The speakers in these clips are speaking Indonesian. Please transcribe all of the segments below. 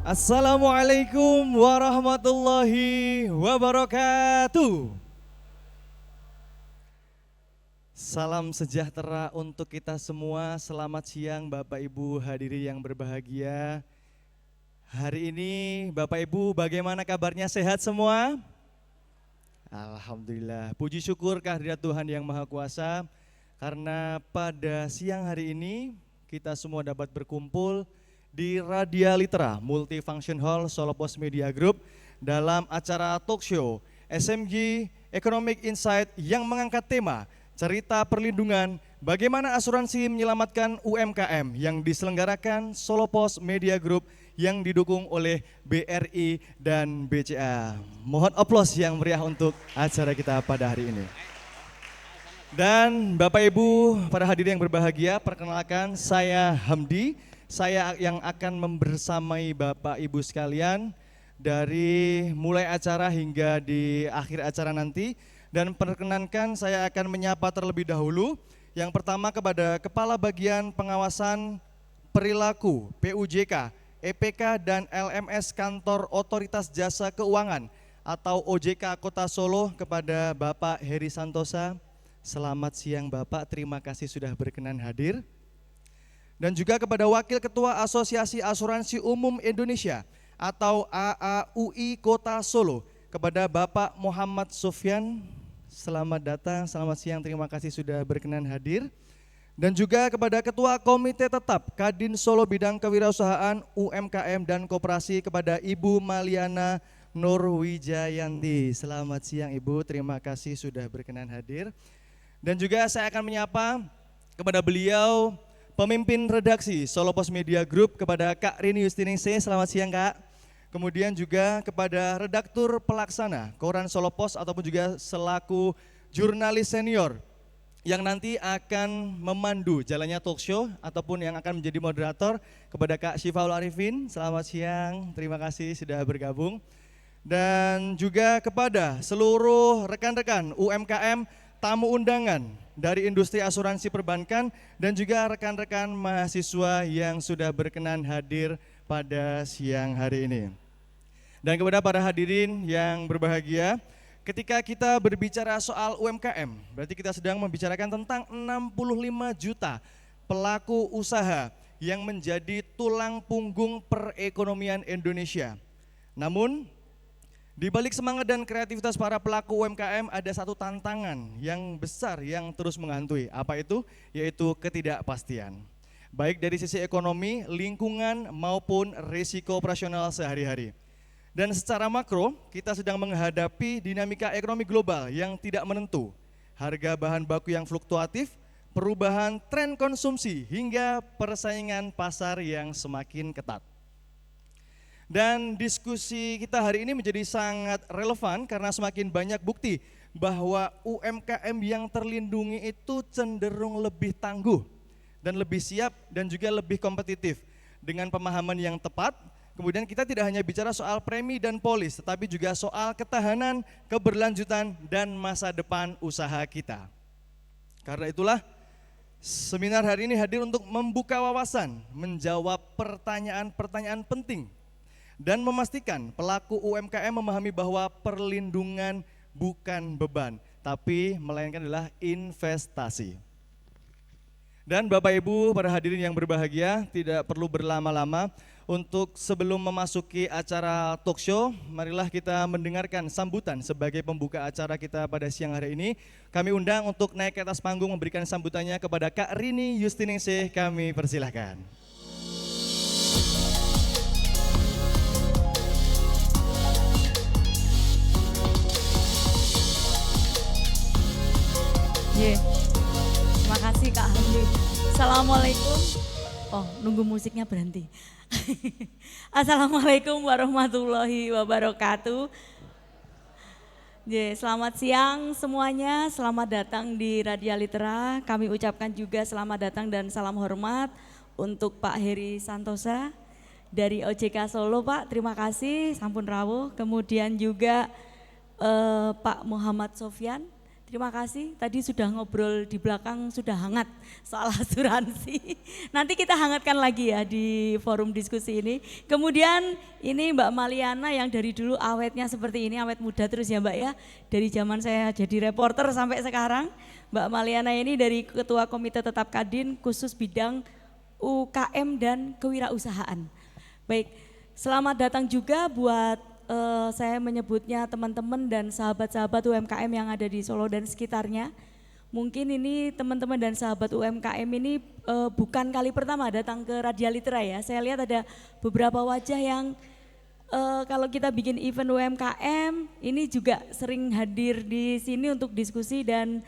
Assalamualaikum warahmatullahi wabarakatuh. Salam sejahtera untuk kita semua. Selamat siang Bapak Ibu hadirin yang berbahagia. Hari ini Bapak Ibu bagaimana kabarnya, sehat semua? Alhamdulillah, puji syukur kehadirat Tuhan yang Maha Kuasa. Karena pada siang hari ini kita semua dapat berkumpul di Radialitra Multifunction Hall Solo Pos Media Group dalam acara talk show SMG Economic Insight yang mengangkat tema cerita perlindungan bagaimana asuransi menyelamatkan UMKM yang diselenggarakan Solo Pos Media Group yang didukung oleh BRI dan BCA. Mohon aplaus yang meriah untuk acara kita pada hari ini. Dan Bapak Ibu para hadirin yang berbahagia, perkenalkan saya Hamdi. Saya yang akan membersamai Bapak Ibu sekalian dari mulai acara hingga di akhir acara nanti. Dan perkenankan saya akan menyapa terlebih dahulu. Yang pertama kepada Kepala Bagian Pengawasan Perilaku PUJK, EPK dan LMS Kantor Otoritas Jasa Keuangan atau OJK Kota Solo kepada Bapak Heri Santosa. Selamat siang Bapak, terima kasih sudah berkenan hadir. Dan juga kepada Wakil Ketua Asosiasi Asuransi Umum Indonesia atau AAUI Kota Solo kepada Bapak Muhammad Sofyan. Selamat datang, selamat siang, terima kasih sudah berkenan hadir. Dan juga kepada Ketua Komite Tetap Kadin Solo Bidang Kewirausahaan UMKM dan Koperasi kepada Ibu Maliana Nurwijayanti. Selamat siang Ibu, terima kasih sudah berkenan hadir. Dan juga saya akan menyapa kepada beliau pemimpin redaksi Solo Pos Media Group kepada Kak Rini Yustiningsih. Selamat siang Kak. Kemudian juga kepada redaktur pelaksana Koran Solo Pos ataupun juga selaku jurnalis senior yang nanti akan memandu jalannya talk show ataupun yang akan menjadi moderator kepada Kak Syifaul Arifin. Selamat siang, terima kasih sudah bergabung. Dan juga kepada seluruh rekan-rekan UMKM, tamu undangan dari industri asuransi perbankan dan juga rekan-rekan mahasiswa yang sudah berkenan hadir pada siang hari ini. Dan kepada para hadirin yang berbahagia, ketika kita berbicara soal UMKM, berarti kita sedang membicarakan tentang 65 juta pelaku usaha yang menjadi tulang punggung perekonomian Indonesia. Namun, di balik semangat dan kreativitas para pelaku UMKM ada satu tantangan yang besar yang terus menghantui. Apa itu? Yaitu ketidakpastian. Baik dari sisi ekonomi, lingkungan maupun risiko operasional sehari-hari. Dan secara makro, kita sedang menghadapi dinamika ekonomi global yang tidak menentu. Harga bahan baku yang fluktuatif, perubahan tren konsumsi hingga persaingan pasar yang semakin ketat. Dan diskusi kita hari ini menjadi sangat relevan karena semakin banyak bukti bahwa UMKM yang terlindungi itu cenderung lebih tangguh dan lebih siap dan juga lebih kompetitif. Dengan pemahaman yang tepat, kemudian kita tidak hanya bicara soal premi dan polis, tetapi juga soal ketahanan, keberlanjutan, dan masa depan usaha kita. Karena itulah, seminar hari ini hadir untuk membuka wawasan, menjawab pertanyaan-pertanyaan penting, dan memastikan pelaku UMKM memahami bahwa perlindungan bukan beban, tapi melainkan adalah investasi. Dan Bapak Ibu para hadirin yang berbahagia, tidak perlu berlama-lama untuk sebelum memasuki acara talk show, marilah kita mendengarkan sambutan sebagai pembuka acara kita pada siang hari ini. Kami undang untuk naik ke atas panggung memberikan sambutannya kepada Kak Rini Yustiningsih, kami persilahkan. Terima kasih Kak Hamdi. Assalamualaikum. Oh, nunggu musiknya berhenti. Assalamualaikum warahmatullahi wabarakatuh. Selamat siang semuanya, selamat datang di Radialitra. Kami ucapkan juga selamat datang dan salam hormat untuk Pak Heri Santosa dari OJK Solo Pak, terima kasih, sampun rawuh. Kemudian juga Pak Muhammad Sofyan, Terima kasih, tadi sudah ngobrol di belakang, sudah hangat soal asuransi. Nanti kita hangatkan lagi ya di forum diskusi ini. Kemudian ini Mbak Maliana yang dari dulu awetnya seperti ini, awet muda terus ya Mbak ya. Dari zaman saya jadi reporter sampai sekarang. Mbak Maliana ini dari Ketua Komite Tetap Kadin khusus bidang UKM dan kewirausahaan. Baik, selamat datang juga buat saya menyebutnya teman-teman dan sahabat-sahabat UMKM yang ada di Solo dan sekitarnya. Mungkin ini teman-teman dan sahabat UMKM ini bukan kali pertama datang ke Radialitera ya. Saya lihat ada beberapa wajah yang kalau kita bikin event UMKM ini juga sering hadir di sini untuk diskusi dan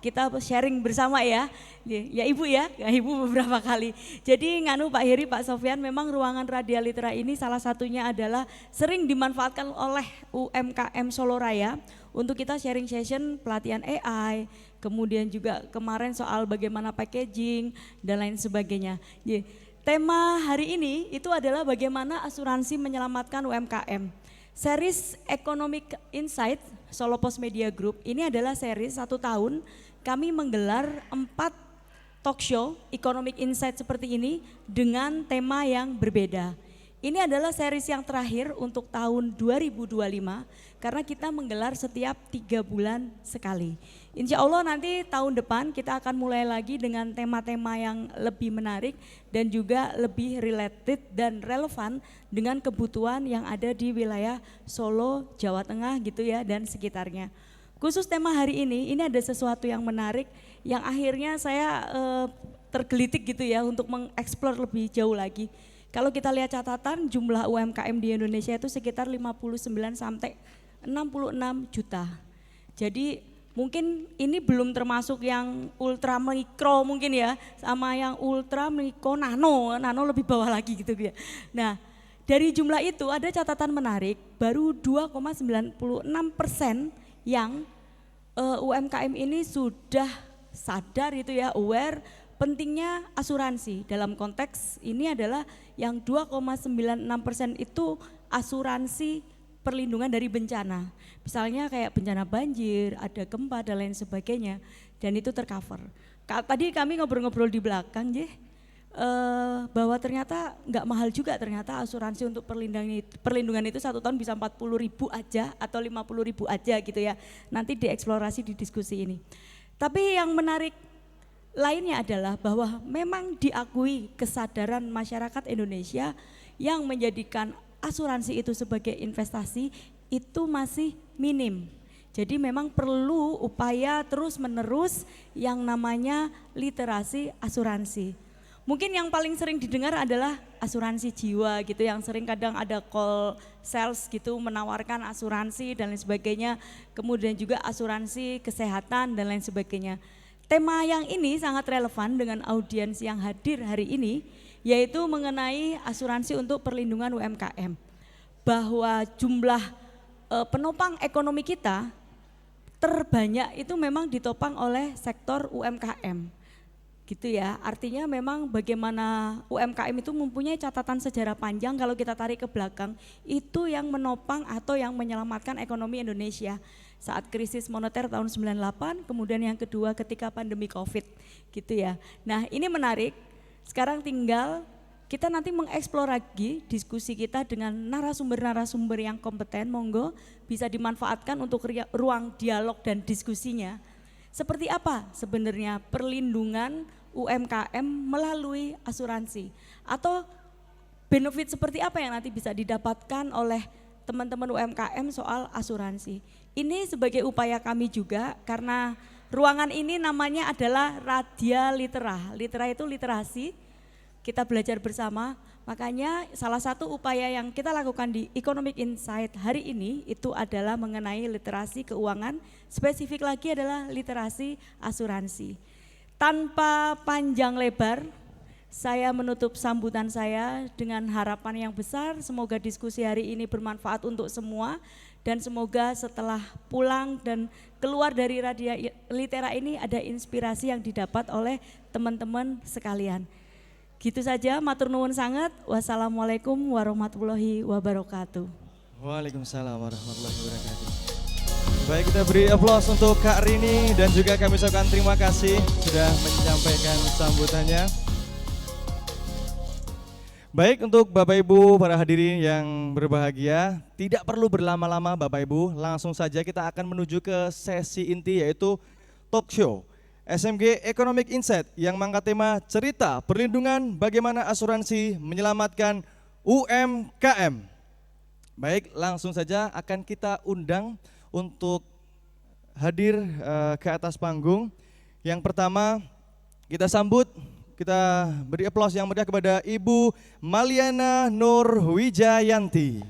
kita sharing bersama ya Ibu ya Ibu beberapa kali. Jadi nganu Pak Heri, Pak Sofyan, memang ruangan Radialitera ini salah satunya adalah sering dimanfaatkan oleh UMKM Solo Raya untuk kita sharing session pelatihan AI, kemudian juga kemarin soal bagaimana packaging dan lain sebagainya. Tema hari ini itu adalah bagaimana asuransi menyelamatkan UMKM. Series Economic Insight Solo Post Media Group ini adalah series 1 tahun kami menggelar 4 talk show Economic Insight seperti ini dengan tema yang berbeda. Ini adalah series yang terakhir untuk tahun 2025 karena kita menggelar setiap 3 bulan sekali. Insya Allah nanti tahun depan kita akan mulai lagi dengan tema-tema yang lebih menarik dan juga lebih related dan relevan dengan kebutuhan yang ada di wilayah Solo, Jawa Tengah gitu ya dan sekitarnya. Khusus tema hari ini ada sesuatu yang menarik yang akhirnya saya tergelitik gitu ya untuk mengeksplor lebih jauh lagi. Kalau kita lihat catatan jumlah UMKM di Indonesia itu sekitar 59 sampai 66 juta. Jadi mungkin ini belum termasuk yang ultra mikro mungkin ya, sama yang ultra mikro nano lebih bawah lagi gitu ya. Nah dari jumlah itu ada catatan menarik, baru 2,96% yang UMKM ini sudah sadar itu ya, aware pentingnya asuransi. Dalam konteks ini adalah yang 2,96% itu asuransi perlindungan dari bencana. Misalnya kayak bencana banjir, ada gempa dan lain sebagainya dan itu tercover. Tadi kami ngobrol-ngobrol di belakang bahwa ternyata nggak mahal juga ternyata asuransi untuk perlindungan itu 1 tahun bisa 40.000 aja atau 50.000 aja gitu ya. Nanti dieksplorasi di diskusi ini. Tapi yang menarik lainnya adalah bahwa memang diakui kesadaran masyarakat Indonesia yang menjadikan asuransi itu sebagai investasi itu masih minim. Jadi memang perlu upaya terus-menerus yang namanya literasi asuransi. Mungkin yang paling sering didengar adalah asuransi jiwa gitu, yang sering kadang ada call sales gitu menawarkan asuransi dan lain sebagainya. Kemudian juga asuransi kesehatan dan lain sebagainya. Tema yang ini sangat relevan dengan audiens yang hadir hari ini, yaitu mengenai asuransi untuk perlindungan UMKM. Bahwa jumlah penopang ekonomi kita terbanyak itu memang ditopang oleh sektor UMKM. Gitu ya, artinya memang bagaimana UMKM itu mempunyai catatan sejarah panjang kalau kita tarik ke belakang, itu yang menopang atau yang menyelamatkan ekonomi Indonesia. Saat krisis moneter tahun 98, kemudian yang kedua ketika pandemi Covid gitu ya. Nah ini menarik, sekarang tinggal kita nanti mengeksplor lagi diskusi kita dengan narasumber-narasumber yang kompeten, monggo bisa dimanfaatkan untuk ruang dialog dan diskusinya. Seperti apa sebenarnya perlindungan UMKM melalui asuransi atau benefit seperti apa yang nanti bisa didapatkan oleh teman-teman UMKM soal asuransi. Ini sebagai upaya kami juga karena ruangan ini namanya adalah Radialitera. Litera itu literasi, kita belajar bersama. Makanya salah satu upaya yang kita lakukan di Economic Insight hari ini itu adalah mengenai literasi keuangan, spesifik lagi adalah literasi asuransi. Tanpa panjang lebar, saya menutup sambutan saya dengan harapan yang besar, semoga diskusi hari ini bermanfaat untuk semua dan semoga setelah pulang dan keluar dari Radialitera ini ada inspirasi yang didapat oleh teman-teman sekalian. Gitu saja, matur nuwun sangat. Wassalamualaikum warahmatullahi wabarakatuh. Waalaikumsalam warahmatullahi wabarakatuh. Baik, kita beri aplaus untuk Kak Rini dan juga kami ucapkan terima kasih sudah menyampaikan sambutannya. Baik, untuk Bapak Ibu para hadirin yang berbahagia, tidak perlu berlama-lama Bapak Ibu, langsung saja kita akan menuju ke sesi inti yaitu talk show SMG Economic Insight yang mengangkat tema cerita perlindungan bagaimana asuransi menyelamatkan UMKM. Baik, langsung saja akan kita undang untuk hadir ke atas panggung. Yang pertama kita sambut, kita beri aplaus yang meriah kepada Ibu Maliana Nur Wijayanti.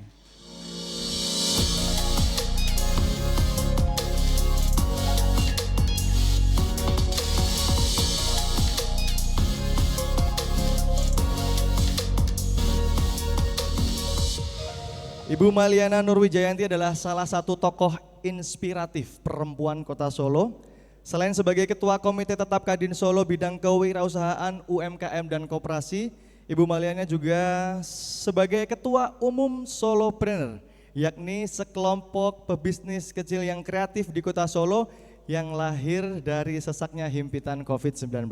Ibu Maliana Nur Wijayanti adalah salah satu tokoh inspiratif perempuan Kota Solo. Selain sebagai Ketua Komite Tetap Kadin Solo bidang kewirausahaan, UMKM dan koperasi, Ibu Maliana juga sebagai Ketua Umum Solopreneur, yakni sekelompok pebisnis kecil yang kreatif di Kota Solo yang lahir dari sesaknya himpitan COVID-19.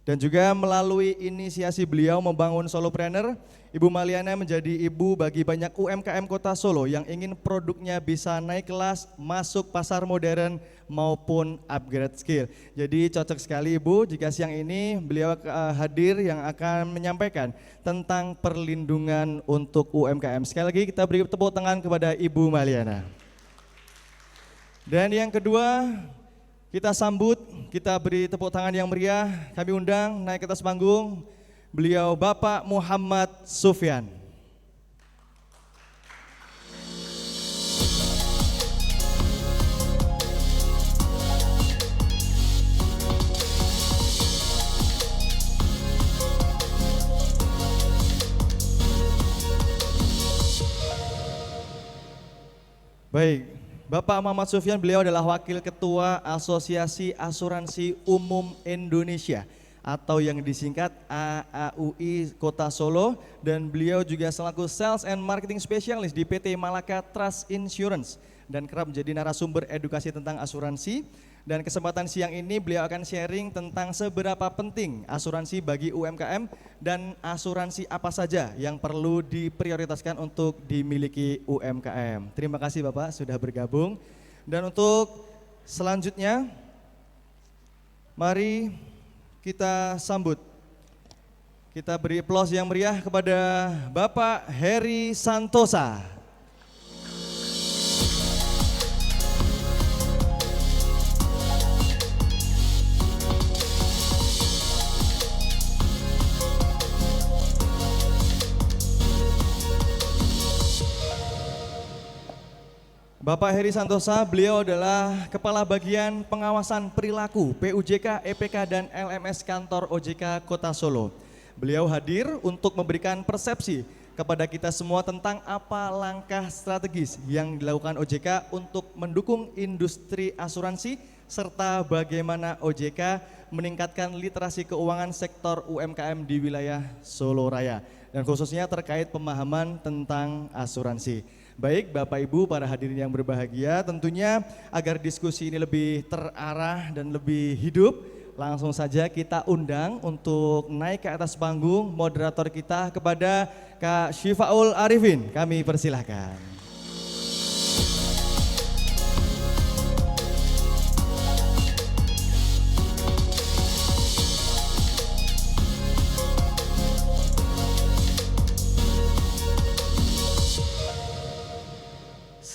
Dan juga melalui inisiasi beliau membangun Solopreneur, Ibu Maliana menjadi ibu bagi banyak UMKM Kota Solo yang ingin produknya bisa naik kelas, masuk pasar modern maupun upgrade skill. Jadi cocok sekali Ibu jika siang ini beliau hadir yang akan menyampaikan tentang perlindungan untuk UMKM. Sekali lagi kita beri tepuk tangan kepada Ibu Maliana. Dan yang kedua, kita sambut, kita beri tepuk tangan yang meriah, kami undang naik ke atas panggung, beliau Bapak Muhammad Sufyan. Baik. Bapak Muhammad Sufyan, beliau adalah Wakil Ketua Asosiasi Asuransi Umum Indonesia atau yang disingkat AAUI Kota Solo, dan beliau juga selaku Sales and Marketing Specialist di PT Malaka Trust Insurance dan kerap menjadi narasumber edukasi tentang asuransi. Dan kesempatan siang ini beliau akan sharing tentang seberapa penting asuransi bagi UMKM dan asuransi apa saja yang perlu diprioritaskan untuk dimiliki UMKM. Terima kasih Bapak sudah bergabung. Dan untuk selanjutnya, mari kita sambut. Kita beri aplaus yang meriah kepada Bapak Heri Santosa. Bapak Heri Santosa, beliau adalah Kepala Bagian Pengawasan Perilaku PUJK, EPK, dan LMS Kantor OJK Kota Solo. Beliau hadir untuk memberikan persepsi kepada kita semua tentang apa langkah strategis yang dilakukan OJK untuk mendukung industri asuransi, serta bagaimana OJK meningkatkan literasi keuangan sektor UMKM di wilayah Solo Raya, dan khususnya terkait pemahaman tentang asuransi. Baik Bapak Ibu para hadirin yang berbahagia, tentunya agar diskusi ini lebih terarah dan lebih hidup, langsung saja kita undang untuk naik ke atas panggung moderator kita kepada Kak Syifaul Arifin. Kami persilahkan.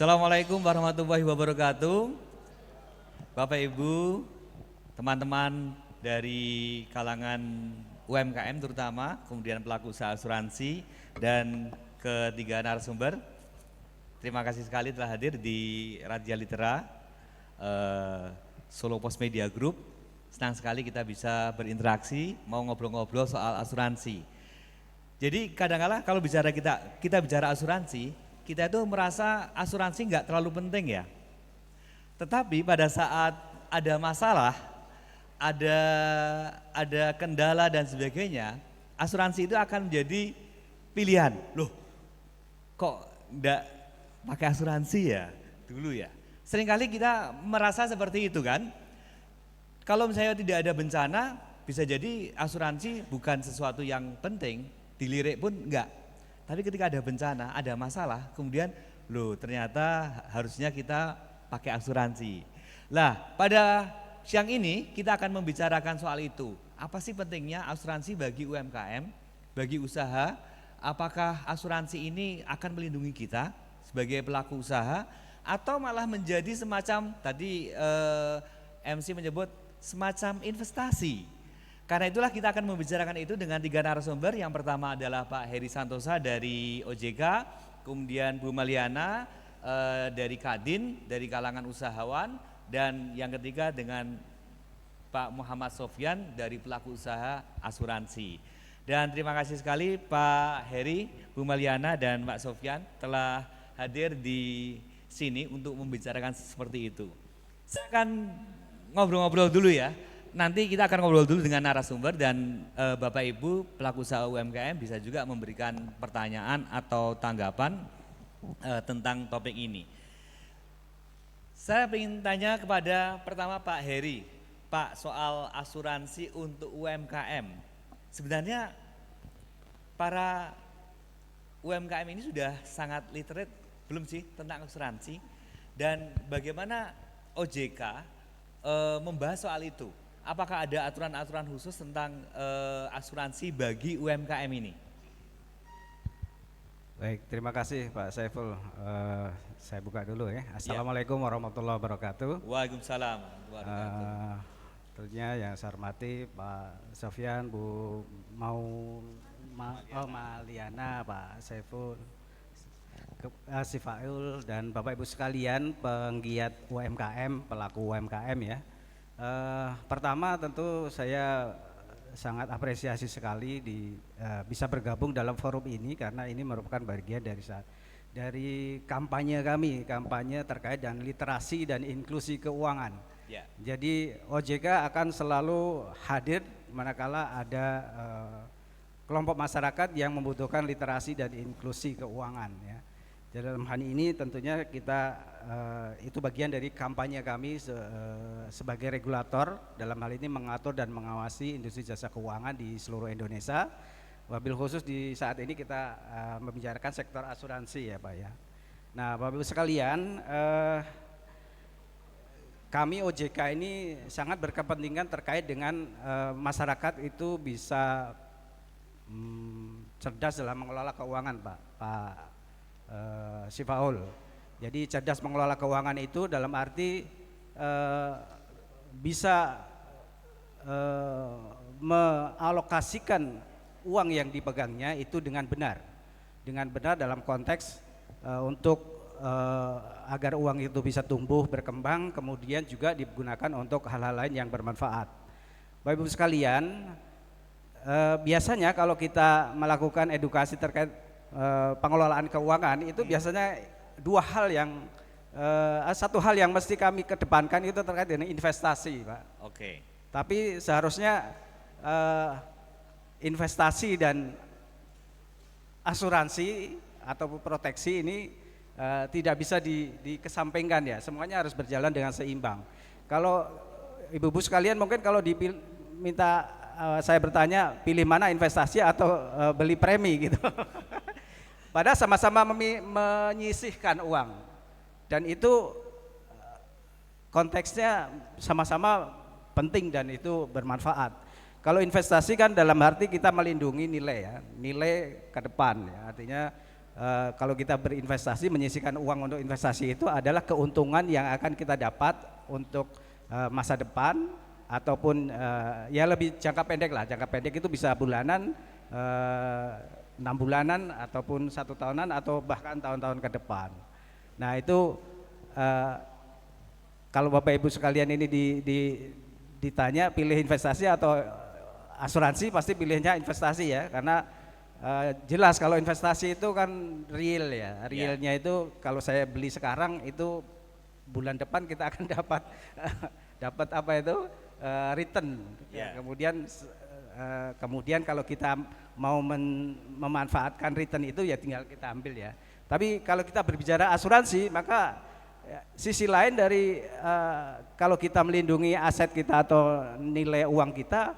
Assalamualaikum warahmatullahi wabarakatuh. Bapak Ibu, teman-teman dari kalangan UMKM terutama, kemudian pelaku usaha asuransi, dan ketiga narasumber, terima kasih sekali telah hadir di Radia Litera Solo Pos Media Group. Senang sekali kita bisa berinteraksi, mau ngobrol-ngobrol soal asuransi. Jadi kadang-kala kalau kita bicara asuransi, kita itu merasa asuransi nggak terlalu penting ya. Tetapi pada saat ada masalah, ada kendala dan sebagainya, asuransi itu akan menjadi pilihan. Loh, kok nggak pakai asuransi ya dulu ya? seringkali kita merasa seperti itu kan. Kalau misalnya tidak ada bencana, bisa jadi asuransi bukan sesuatu yang penting, dilirik pun enggak. Tapi ketika ada bencana, ada masalah, kemudian loh ternyata harusnya kita pakai asuransi. Lah, pada siang ini kita akan membicarakan soal itu. Apa sih pentingnya asuransi bagi UMKM, bagi usaha? Apakah asuransi ini akan melindungi kita sebagai pelaku usaha atau malah menjadi semacam tadi MC menyebut semacam investasi. Karena itulah kita akan membicarakan itu dengan 3 narasumber. Yang pertama adalah Pak Heri Santosa dari OJK, kemudian Bu Maliana dari Kadin, dari kalangan usahawan, dan yang ketiga dengan Pak Muhammad Sofyan dari pelaku usaha asuransi. Dan terima kasih sekali Pak Heri, Bu Maliana, dan Pak Sofyan telah hadir di sini untuk membicarakan seperti itu. Saya akan ngobrol-ngobrol dulu ya. Nanti kita akan ngobrol dulu dengan narasumber dan Bapak Ibu pelaku usaha UMKM bisa juga memberikan pertanyaan atau tanggapan tentang topik ini. Saya ingin tanya kepada pertama Pak Heri, Pak, soal asuransi untuk UMKM. Sebenarnya para UMKM ini sudah sangat literate belum sih tentang asuransi, dan bagaimana OJK membahas soal itu? Apakah ada aturan-aturan khusus tentang asuransi bagi UMKM ini? Baik, terima kasih Pak Saiful. Saya buka dulu ya. Assalamualaikum warahmatullahi wabarakatuh. Waalaikumsalam warahmatullahi wabarakatuh. Tentunya yang saya hormati Pak Sofyan, Bu Maliana, Pak Saiful, Sifaul, dan Bapak Ibu sekalian penggiat UMKM, pelaku UMKM ya. Pertama tentu saya sangat apresiasi sekali bisa bergabung dalam forum ini karena ini merupakan bagian dari kampanye kami, kampanye terkait dengan literasi dan inklusi keuangan. Ya. Jadi OJK akan selalu hadir manakala ada kelompok masyarakat yang membutuhkan literasi dan inklusi keuangan ya. Dalam hal ini tentunya kita itu bagian dari kampanye kami sebagai regulator, dalam hal ini mengatur dan mengawasi industri jasa keuangan di seluruh Indonesia. Wabil khusus di saat ini kita membicarakan sektor asuransi ya Pak ya. Nah Bapak Ibu sekalian, kami OJK ini sangat berkepentingan terkait dengan masyarakat itu bisa cerdas dalam mengelola keuangan Pak Sifaul. Jadi cerdas mengelola keuangan itu dalam arti bisa mengalokasikan uang yang dipegangnya itu dengan benar dalam konteks untuk agar uang itu bisa tumbuh berkembang, kemudian juga digunakan untuk hal-hal lain yang bermanfaat. Bapak Ibu sekalian, biasanya kalau kita melakukan edukasi terkait pengelolaan keuangan itu biasanya satu hal yang mesti kami kedepankan itu terkait dengan investasi Pak. Oke. Tapi seharusnya investasi dan asuransi atau proteksi ini tidak bisa dikesampingkan ya, semuanya harus berjalan dengan seimbang. Kalau ibu-ibu sekalian mungkin kalau minta saya bertanya pilih mana investasi atau beli premi gitu. Padahal sama-sama menyisihkan uang dan itu konteksnya sama-sama penting dan itu bermanfaat. Kalau investasi kan dalam arti kita melindungi nilai ya, nilai ke depan ya, artinya kalau kita berinvestasi, menyisihkan uang untuk investasi itu adalah keuntungan yang akan kita dapat untuk masa depan ataupun ya lebih jangka pendek lah. Jangka pendek itu bisa bulanan, 6 bulanan ataupun 1 tahunan atau bahkan tahun-tahun ke depan. Nah itu kalau Bapak Ibu sekalian ini ditanya pilih investasi atau asuransi, pasti pilihnya investasi ya, karena jelas kalau investasi itu kan real ya, realnya itu kalau saya beli sekarang itu bulan depan kita akan dapat apa itu return. Kemudian kalau kita mau memanfaatkan return itu ya tinggal kita ambil ya. Tapi kalau kita berbicara asuransi maka sisi lain dari kalau kita melindungi aset kita atau nilai uang kita,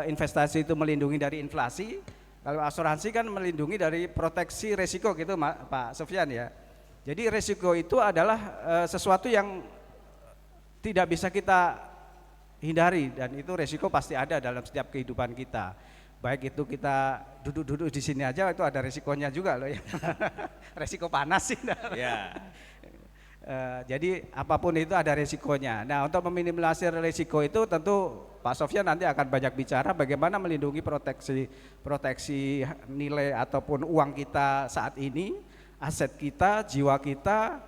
investasi itu melindungi dari inflasi. Kalau asuransi kan melindungi dari proteksi resiko gitu, Pak Sofyan ya. Jadi resiko itu adalah sesuatu yang tidak bisa kita hindari, dan itu resiko pasti ada dalam setiap kehidupan kita. Baik itu kita duduk-duduk di sini aja itu ada resikonya juga loh ya. Resiko panas sih. Ya. Jadi apapun itu ada resikonya. Nah, untuk meminimalisir resiko itu tentu Pak Sofyan nanti akan banyak bicara bagaimana melindungi proteksi nilai ataupun uang kita saat ini, aset kita, jiwa kita,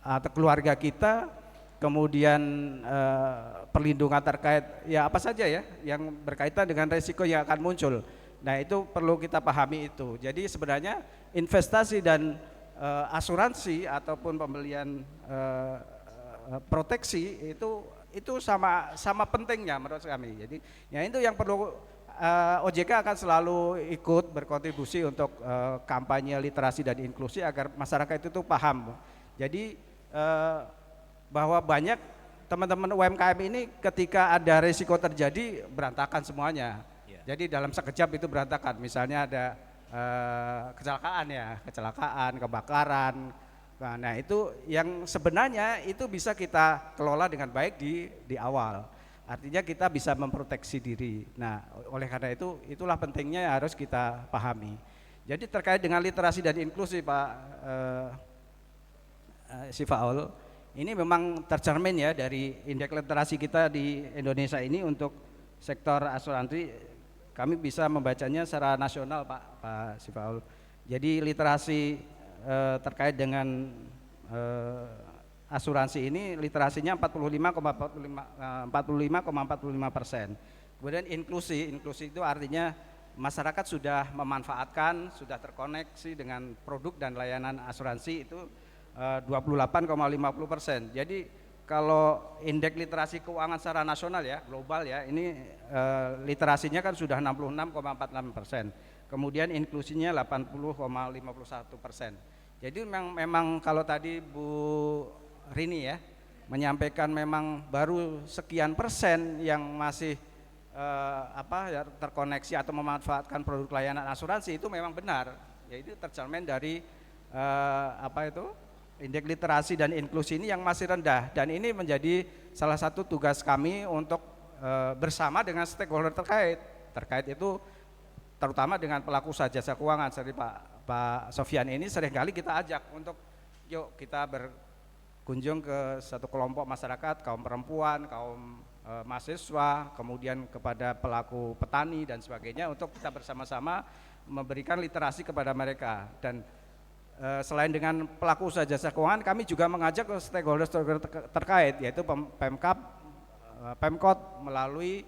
atau keluarga kita, kemudian perlindungan terkait ya apa saja ya yang berkaitan dengan resiko yang akan muncul. Nah, itu perlu kita pahami itu. Jadi sebenarnya investasi dan asuransi ataupun pembelian proteksi itu sama pentingnya menurut kami. Jadi ya itu yang perlu OJK akan selalu ikut berkontribusi untuk kampanye literasi dan inklusi agar masyarakat itu paham. Jadi bahwa banyak teman-teman UMKM ini ketika ada risiko terjadi berantakan semuanya. Jadi dalam sekejap itu berantakan. Misalnya ada kecelakaan, kebakaran. Nah, itu yang sebenarnya itu bisa kita kelola dengan baik di awal. Artinya kita bisa memproteksi diri. Nah, oleh karena itu itulah pentingnya yang harus kita pahami. Jadi terkait dengan literasi dan inklusi Pak Sifaul, ini memang tercermin ya dari indeks literasi kita di Indonesia ini untuk sektor asuransi. Kami bisa membacanya secara nasional Pak Sifaul. Jadi literasi terkait dengan asuransi ini literasinya 45,45%. Kemudian inklusi itu artinya masyarakat sudah memanfaatkan, sudah terkoneksi dengan produk dan layanan asuransi itu 28,50%. Jadi kalau indeks literasi keuangan secara nasional ya, global ya, ini literasinya kan sudah 66,46%. Kemudian inklusinya 80,51%. Jadi memang kalau tadi Bu Rini ya menyampaikan memang baru sekian persen yang masih terkoneksi atau memanfaatkan produk layanan asuransi, itu memang benar. Yaitu tercermin dari indeks literasi dan inklusi ini yang masih rendah, dan ini menjadi salah satu tugas kami untuk bersama dengan stakeholder terkait itu terutama dengan pelaku usaha jasa keuangan seperti Pak Sofyan ini seringkali kita ajak untuk yuk kita berkunjung ke satu kelompok masyarakat, kaum perempuan, kaum mahasiswa, kemudian kepada pelaku petani dan sebagainya untuk kita bersama-sama memberikan literasi kepada mereka. Dan selain dengan pelaku usaha jasa keuangan, kami juga mengajak ke stakeholder terkait, yaitu Pemkab, Pemkot melalui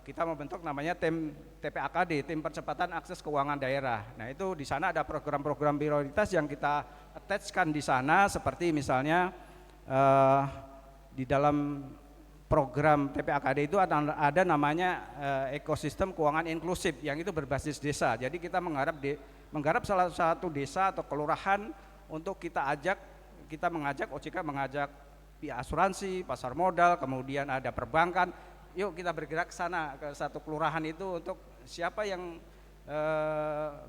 kita membentuk namanya tim TPAKD, tim percepatan akses keuangan daerah. Nah, itu di sana ada program-program prioritas yang kita attachkan di sana, seperti misalnya di dalam program TPAKD itu ada namanya ekosistem keuangan inklusif yang itu berbasis desa. Jadi kita menggarap salah satu desa atau kelurahan untuk kita mengajak OJK mengajak pihak asuransi, pasar modal, kemudian ada perbankan. Yuk kita bergerak ke sana, ke satu kelurahan itu untuk siapa yang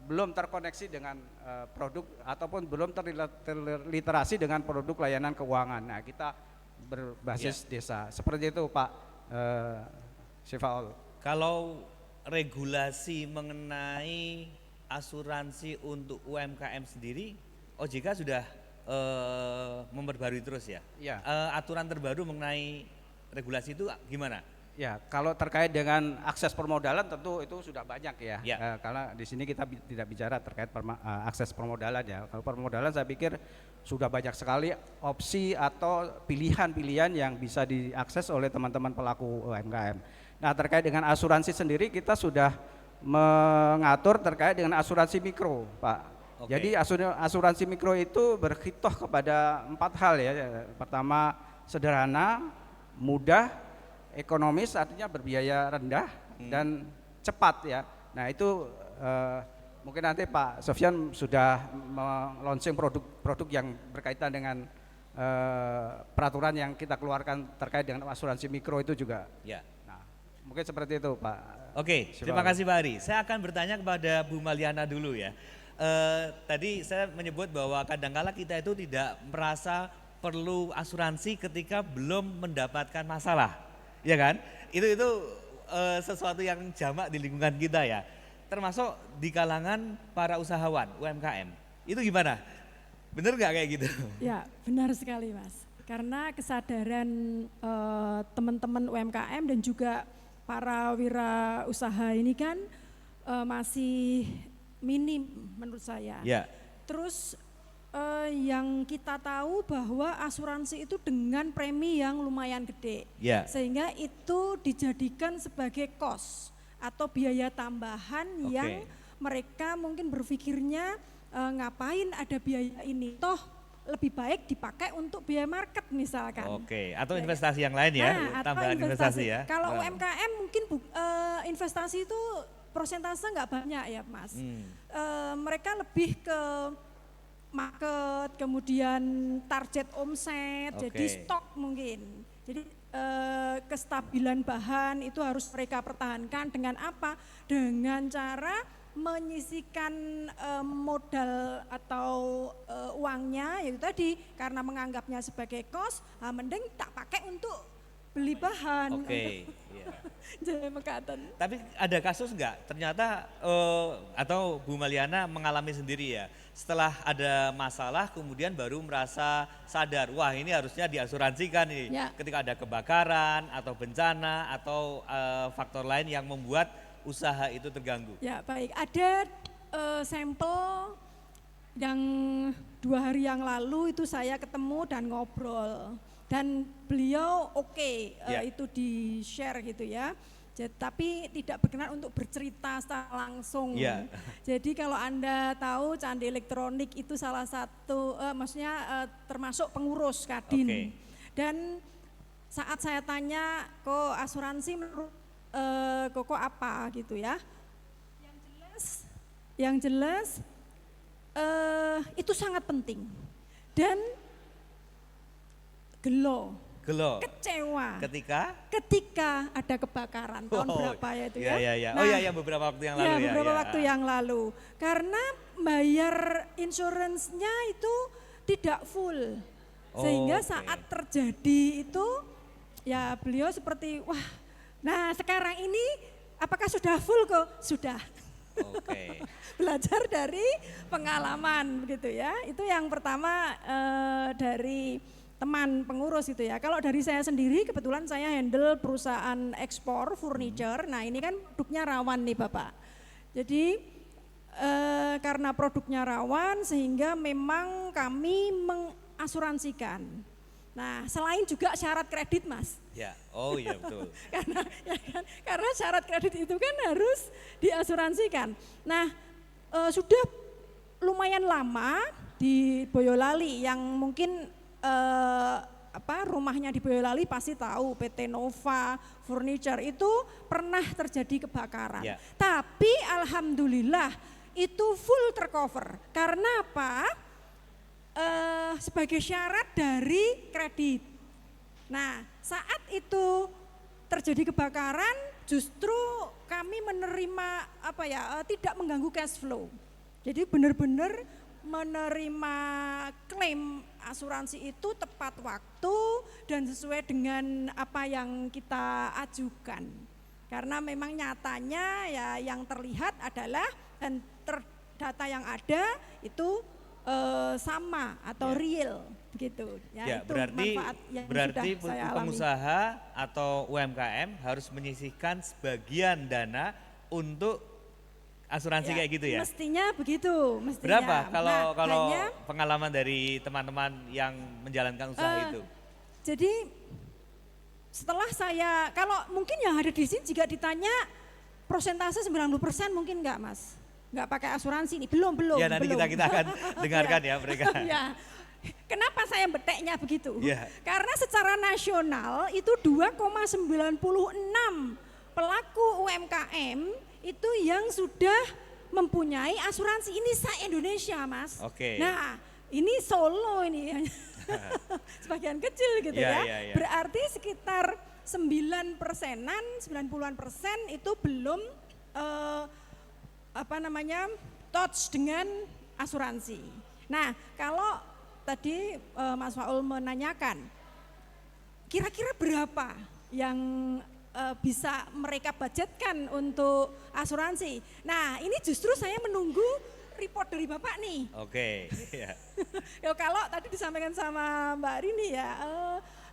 belum terkoneksi dengan produk ataupun belum terliterasi dengan produk layanan keuangan. Nah, kita berbasis desa. Seperti itu Pak Sifaul. Kalau regulasi mengenai asuransi untuk UMKM sendiri, OJK sudah memperbarui terus ya? Ya. Aturan terbaru mengenai regulasi itu gimana? Ya, kalau terkait dengan akses permodalan tentu itu sudah banyak ya. Karena di sini kita tidak bicara terkait akses permodalan ya. Kalau permodalan saya pikir sudah banyak sekali opsi atau pilihan-pilihan yang bisa diakses oleh teman-teman pelaku UMKM. Nah, terkait dengan asuransi sendiri kita sudah mengatur terkait dengan asuransi mikro, Pak. Okay. Jadi asuransi mikro itu berkhitoh kepada 4 hal ya. Pertama, sederhana, mudah, ekonomis artinya berbiaya rendah dan cepat ya. Nah, itu mungkin nanti Pak Sofyan sudah launching produk-produk yang berkaitan dengan peraturan yang kita keluarkan terkait dengan asuransi mikro itu juga. Ya. Nah, mungkin seperti itu Pak. Oke, terima kasih Pak Ari. Saya akan bertanya kepada Bu Maliana dulu ya. Tadi saya menyebut bahwa kadangkala kita itu tidak merasa perlu asuransi ketika belum mendapatkan masalah, ya kan? Itu sesuatu yang jamak di lingkungan kita ya. Termasuk di kalangan para usahawan UMKM. Itu gimana? Bener nggak kayak gitu? Ya, benar sekali Mas. Karena kesadaran teman-teman UMKM dan juga para wirausaha ini kan masih minim menurut saya. Ya. Terus yang kita tahu bahwa asuransi itu dengan premi yang lumayan gede. Ya. Sehingga itu dijadikan sebagai cost atau biaya tambahan yang mereka mungkin berpikirnya ngapain ada biaya ini, toh lebih baik dipakai untuk biaya market misalkan. Oke, atau investasi yang lain ya, tambahan investasi ya. Kalau UMKM mungkin investasi itu persentase nggak banyak ya Mas. Mereka lebih ke market, kemudian target omset, jadi stok mungkin. Jadi kestabilan bahan itu harus mereka pertahankan dengan apa? Dengan cara menyisihkan modal atau uangnya, yaitu tadi karena menganggapnya sebagai cost, mending tak pakai untuk beli bahan. Oke. Jadi mekaten. Tapi ada kasus nggak? Ternyata atau Bu Maliana mengalami sendiri ya. Setelah ada masalah kemudian baru merasa sadar, wah ini harusnya diasuransikan nih. Ya. Ketika ada kebakaran atau bencana atau faktor lain yang membuat usaha itu terganggu. Ya baik, ada sampel yang 2 hari yang lalu itu saya ketemu dan ngobrol. Dan beliau itu di-share gitu ya. Jadi, tapi tidak berkenan untuk bercerita secara langsung. Yeah. Jadi kalau Anda tahu Candi Elektronik itu salah satu, termasuk pengurus Kadin. Dan saat saya tanya, kok asuransi menurut Koko apa gitu ya? Yang jelas itu sangat penting. Dan gelo. Kecewa. Ketika ada kebakaran tahun berapa ya itu ya? Nah, beberapa waktu yang lalu ya. Beberapa waktu yang lalu. Karena bayar insuransinya itu tidak full. Sehingga saat terjadi itu ya beliau seperti wah, nah sekarang ini apakah sudah full kok? Sudah. Belajar dari pengalaman begitu ya. Itu yang pertama dari teman pengurus itu ya. Kalau dari saya sendiri kebetulan saya handle perusahaan ekspor furniture. Nah ini kan produknya rawan nih Bapak. Jadi karena produknya rawan sehingga memang kami mengasuransikan. Nah selain juga syarat kredit Mas. Ya, oh iya betul. karena syarat kredit itu kan harus diasuransikan. Nah sudah lumayan lama di Boyolali yang mungkin rumahnya di Boyolali pasti tahu PT Nova Furniture itu pernah terjadi kebakaran. Ya. Tapi alhamdulillah itu full tercover. Karena apa? Sebagai syarat dari kredit. Nah, saat itu terjadi kebakaran, justru kami menerima tidak mengganggu cash flow. Jadi benar-benar menerima klaim asuransi itu tepat waktu dan sesuai dengan apa yang kita ajukan. Karena memang nyatanya ya yang terlihat adalah dan data yang ada itu sama atau real begitu ya, itu manfaat yang berarti sudah saya pengusaha atau UMKM harus menyisihkan sebagian dana untuk asuransi kayak gitu ya? Mestinya begitu, mestinya. Berapa kalau pengalaman dari teman-teman yang menjalankan usaha itu? Jadi setelah saya, kalau mungkin yang ada di sini jika ditanya persentase 90% mungkin enggak Mas? Enggak pakai asuransi ini, belum. Ya nanti kita akan dengarkan ya mereka. Ya. Kenapa saya beteknya begitu? Ya. Karena secara nasional itu 2,96 pelaku UMKM itu yang sudah mempunyai asuransi ini se-Indonesia, Mas. Oke. Nah, ini Solo ini sebagian kecil gitu Ya, ya. ya, ya. Berarti sekitar 9%-an, 90% itu belum touch dengan asuransi. Nah, kalau tadi Mas Faul menanyakan, kira-kira berapa yang bisa mereka budgetkan untuk asuransi? Nah, ini justru saya menunggu report dari Bapak nih. Oke. Ya. Ya kalau tadi disampaikan sama Mbak Rini ya,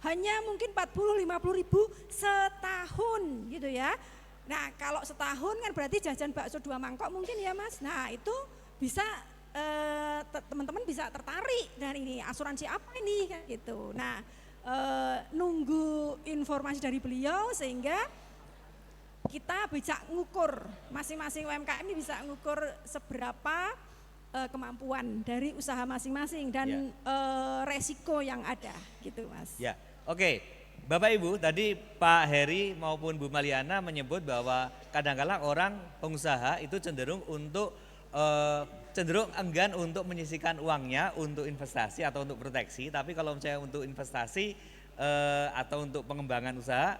hanya mungkin 40-50 ribu setahun gitu ya. Nah kalau setahun kan berarti jajan bakso 2 mangkok mungkin ya Mas. Nah itu bisa teman-teman bisa tertarik dan ini asuransi apa ini kan gitu. Nah nunggu informasi dari beliau sehingga kita bisa ngukur, masing-masing UMKM ini bisa ngukur seberapa kemampuan dari usaha masing-masing dan resiko yang ada gitu Mas. Ya, oke. Bapak Ibu, tadi Pak Heri maupun Bu Maliana menyebut bahwa kadang-kala orang pengusaha itu cenderung enggan untuk menyisihkan uangnya untuk investasi atau untuk proteksi, tapi kalau misalnya untuk investasi atau untuk pengembangan usaha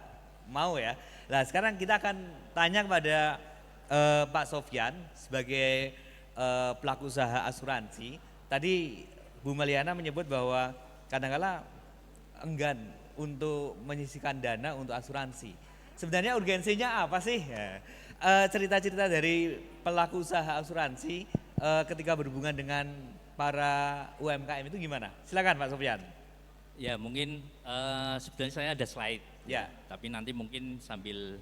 mau ya. Nah sekarang kita akan tanya kepada Pak Sofyan sebagai pelaku usaha asuransi. Tadi Bu Maliana menyebut bahwa kadang-kala enggan untuk menyisihkan dana untuk asuransi. Sebenarnya urgensinya apa sih? Cerita-cerita dari pelaku usaha asuransi ketika berhubungan dengan para UMKM itu gimana? Silakan Pak Sofyan. Ya mungkin sebenarnya saya ada slide Ya. tapi nanti mungkin sambil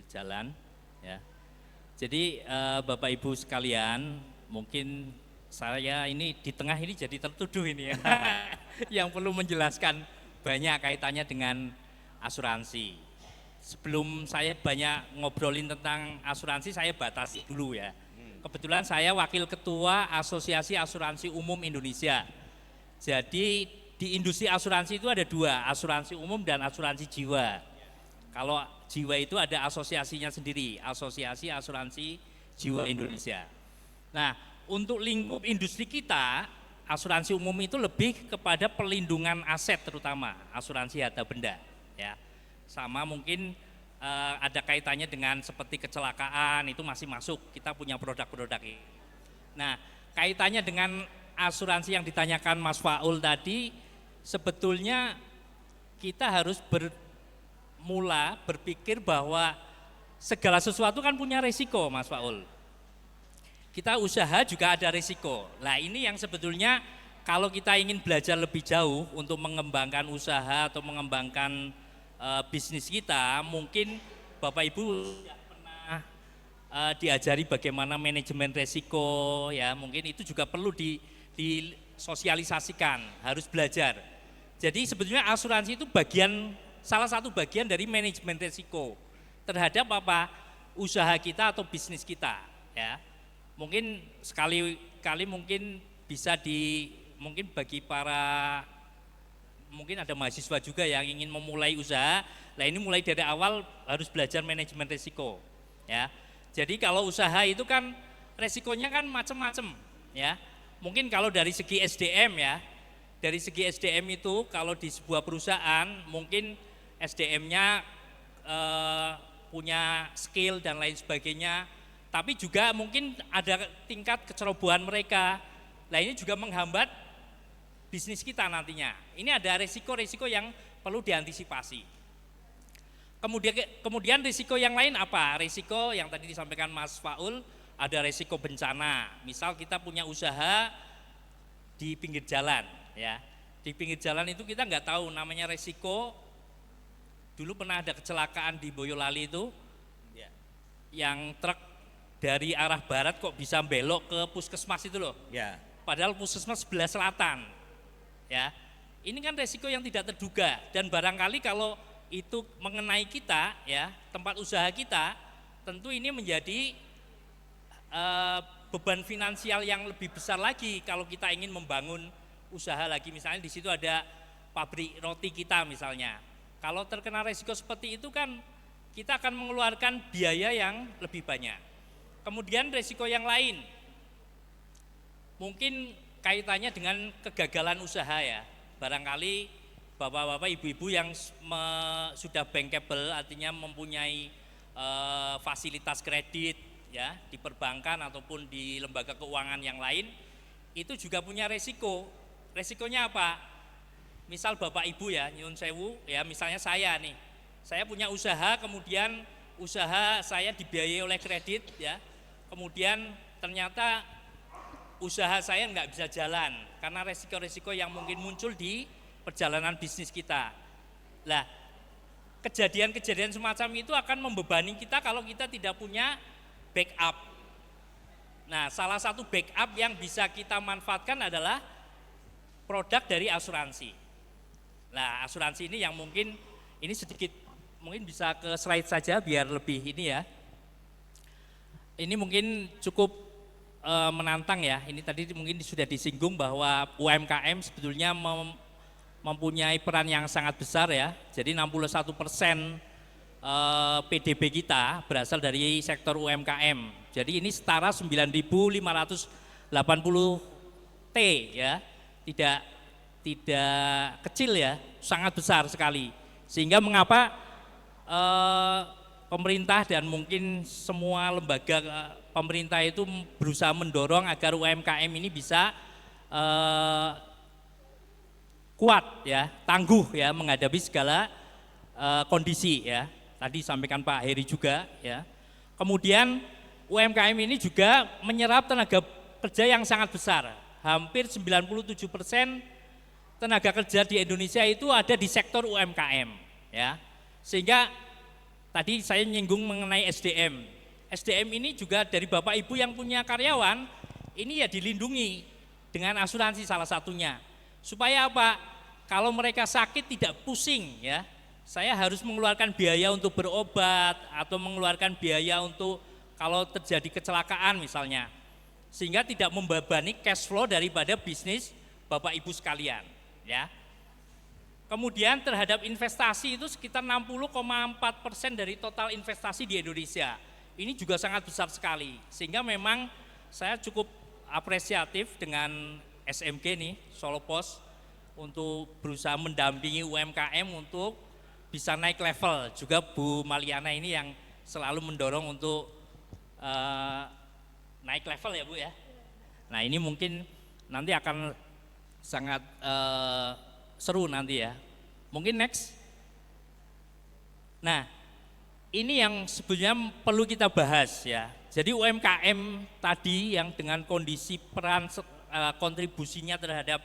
jalan ya. Jadi Bapak Ibu sekalian, mungkin saya ini di tengah ini jadi tertuduh ini ya. Yang perlu menjelaskan banyak kaitannya dengan asuransi. Sebelum saya banyak ngobrolin tentang asuransi, saya batasi dulu ya. Kebetulan saya wakil ketua Asosiasi Asuransi Umum Indonesia. Jadi di industri asuransi itu ada 2, asuransi umum dan asuransi jiwa. Kalau jiwa itu ada asosiasinya sendiri, Asosiasi Asuransi Jiwa Indonesia. Nah, untuk lingkup industri kita, asuransi umum itu lebih kepada perlindungan aset terutama, asuransi harta benda. Ya, sama mungkin ada kaitannya dengan seperti kecelakaan itu masih masuk, kita punya produk-produk ini. Nah, kaitannya dengan asuransi yang ditanyakan Mas Faul tadi, sebetulnya kita harus berpikir bahwa segala sesuatu kan punya resiko Mas Faul. Kita usaha juga ada resiko. Nah ini yang sebetulnya kalau kita ingin belajar lebih jauh untuk mengembangkan usaha atau mengembangkan bisnis kita, mungkin Bapak Ibu pernah diajari bagaimana manajemen resiko ya, mungkin itu juga perlu disosialisasikan, harus belajar. Jadi sebetulnya asuransi itu salah satu bagian dari manajemen resiko terhadap apa usaha kita atau bisnis kita ya. Mungkin sekali-kali mungkin bisa mungkin bagi mungkin ada mahasiswa juga yang ingin memulai usaha. Nah ini mulai dari awal harus belajar manajemen resiko ya. Jadi kalau usaha itu kan resikonya kan macam-macam ya. Mungkin kalau dari segi SDM ya, dari segi SDM itu kalau di sebuah perusahaan mungkin SDM-nya punya skill dan lain sebagainya, tapi juga mungkin ada tingkat kecerobohan mereka. Nah ini juga menghambat bisnis kita nantinya. Ini ada resiko-resiko yang perlu diantisipasi. Kemudian risiko yang lain apa? Risiko yang tadi disampaikan Mas Faul, ada risiko bencana. Misal kita punya usaha di pinggir jalan ya. Di pinggir jalan itu kita nggak tahu namanya resiko. Dulu pernah ada kecelakaan di Boyolali itu ya, yang truk dari arah barat kok bisa belok ke puskesmas itu loh Ya. padahal puskesmas sebelah selatan ya. Ini kan resiko yang tidak terduga dan barangkali kalau itu mengenai kita ya, tempat usaha kita, tentu ini menjadi beban finansial yang lebih besar lagi kalau kita ingin membangun usaha lagi. Misalnya di situ ada pabrik roti kita misalnya. Kalau terkena resiko seperti itu kan kita akan mengeluarkan biaya yang lebih banyak. Kemudian resiko yang lain, mungkin kaitannya dengan kegagalan usaha ya. Barangkali bapak-bapak, ibu-ibu yang sudah bankable, artinya mempunyai fasilitas kredit ya di perbankan ataupun di lembaga keuangan yang lain, itu juga punya resiko. Resikonya apa? Misal bapak ibu ya, nyun sewu ya, misalnya saya nih, saya punya usaha, kemudian usaha saya dibiayai oleh kredit ya, kemudian ternyata usaha saya nggak bisa jalan karena resiko-resiko yang mungkin muncul di perjalanan bisnis kita. Nah, kejadian-kejadian semacam itu akan membebani kita kalau kita tidak punya backup. Nah, salah satu backup yang bisa kita manfaatkan adalah produk dari asuransi. Nah, asuransi ini yang mungkin ini sedikit, mungkin bisa ke slide saja biar lebih ini ya. Ini mungkin cukup menantang ya. Ini tadi mungkin sudah disinggung bahwa UMKM sebetulnya mempunyai peran yang sangat besar ya. Jadi 61% PDB kita berasal dari sektor UMKM. Jadi ini setara 9.580 T ya. Tidak kecil ya, sangat besar sekali. Sehingga mengapa pemerintah dan mungkin semua lembaga pemerintah itu berusaha mendorong agar UMKM ini bisa kuat ya, tangguh ya menghadapi segala kondisi ya. Tadi sampaikan Pak Heri juga ya. Kemudian UMKM ini juga menyerap tenaga kerja yang sangat besar. Hampir 97% tenaga kerja di Indonesia itu ada di sektor UMKM ya. Sehingga tadi saya nyinggung mengenai SDM. SDM ini juga dari Bapak Ibu yang punya karyawan, ini ya dilindungi dengan asuransi salah satunya. Supaya apa? Kalau mereka sakit tidak pusing ya. Saya harus mengeluarkan biaya untuk berobat atau mengeluarkan biaya untuk kalau terjadi kecelakaan misalnya. Sehingga tidak membebani cash flow daripada bisnis Bapak Ibu sekalian ya. Kemudian terhadap investasi itu sekitar 60,4% dari total investasi di Indonesia. Ini juga sangat besar sekali. Sehingga memang saya cukup apresiatif dengan SMG nih, Solo Pos, untuk berusaha mendampingi UMKM untuk bisa naik level. Juga Bu Maliana ini yang selalu mendorong untuk naik level ya Bu ya. Nah ini mungkin nanti akan sangat seru nanti ya. Mungkin next. Nah ini yang sebenarnya perlu kita bahas ya. Jadi UMKM tadi yang dengan kondisi peran kontribusinya terhadap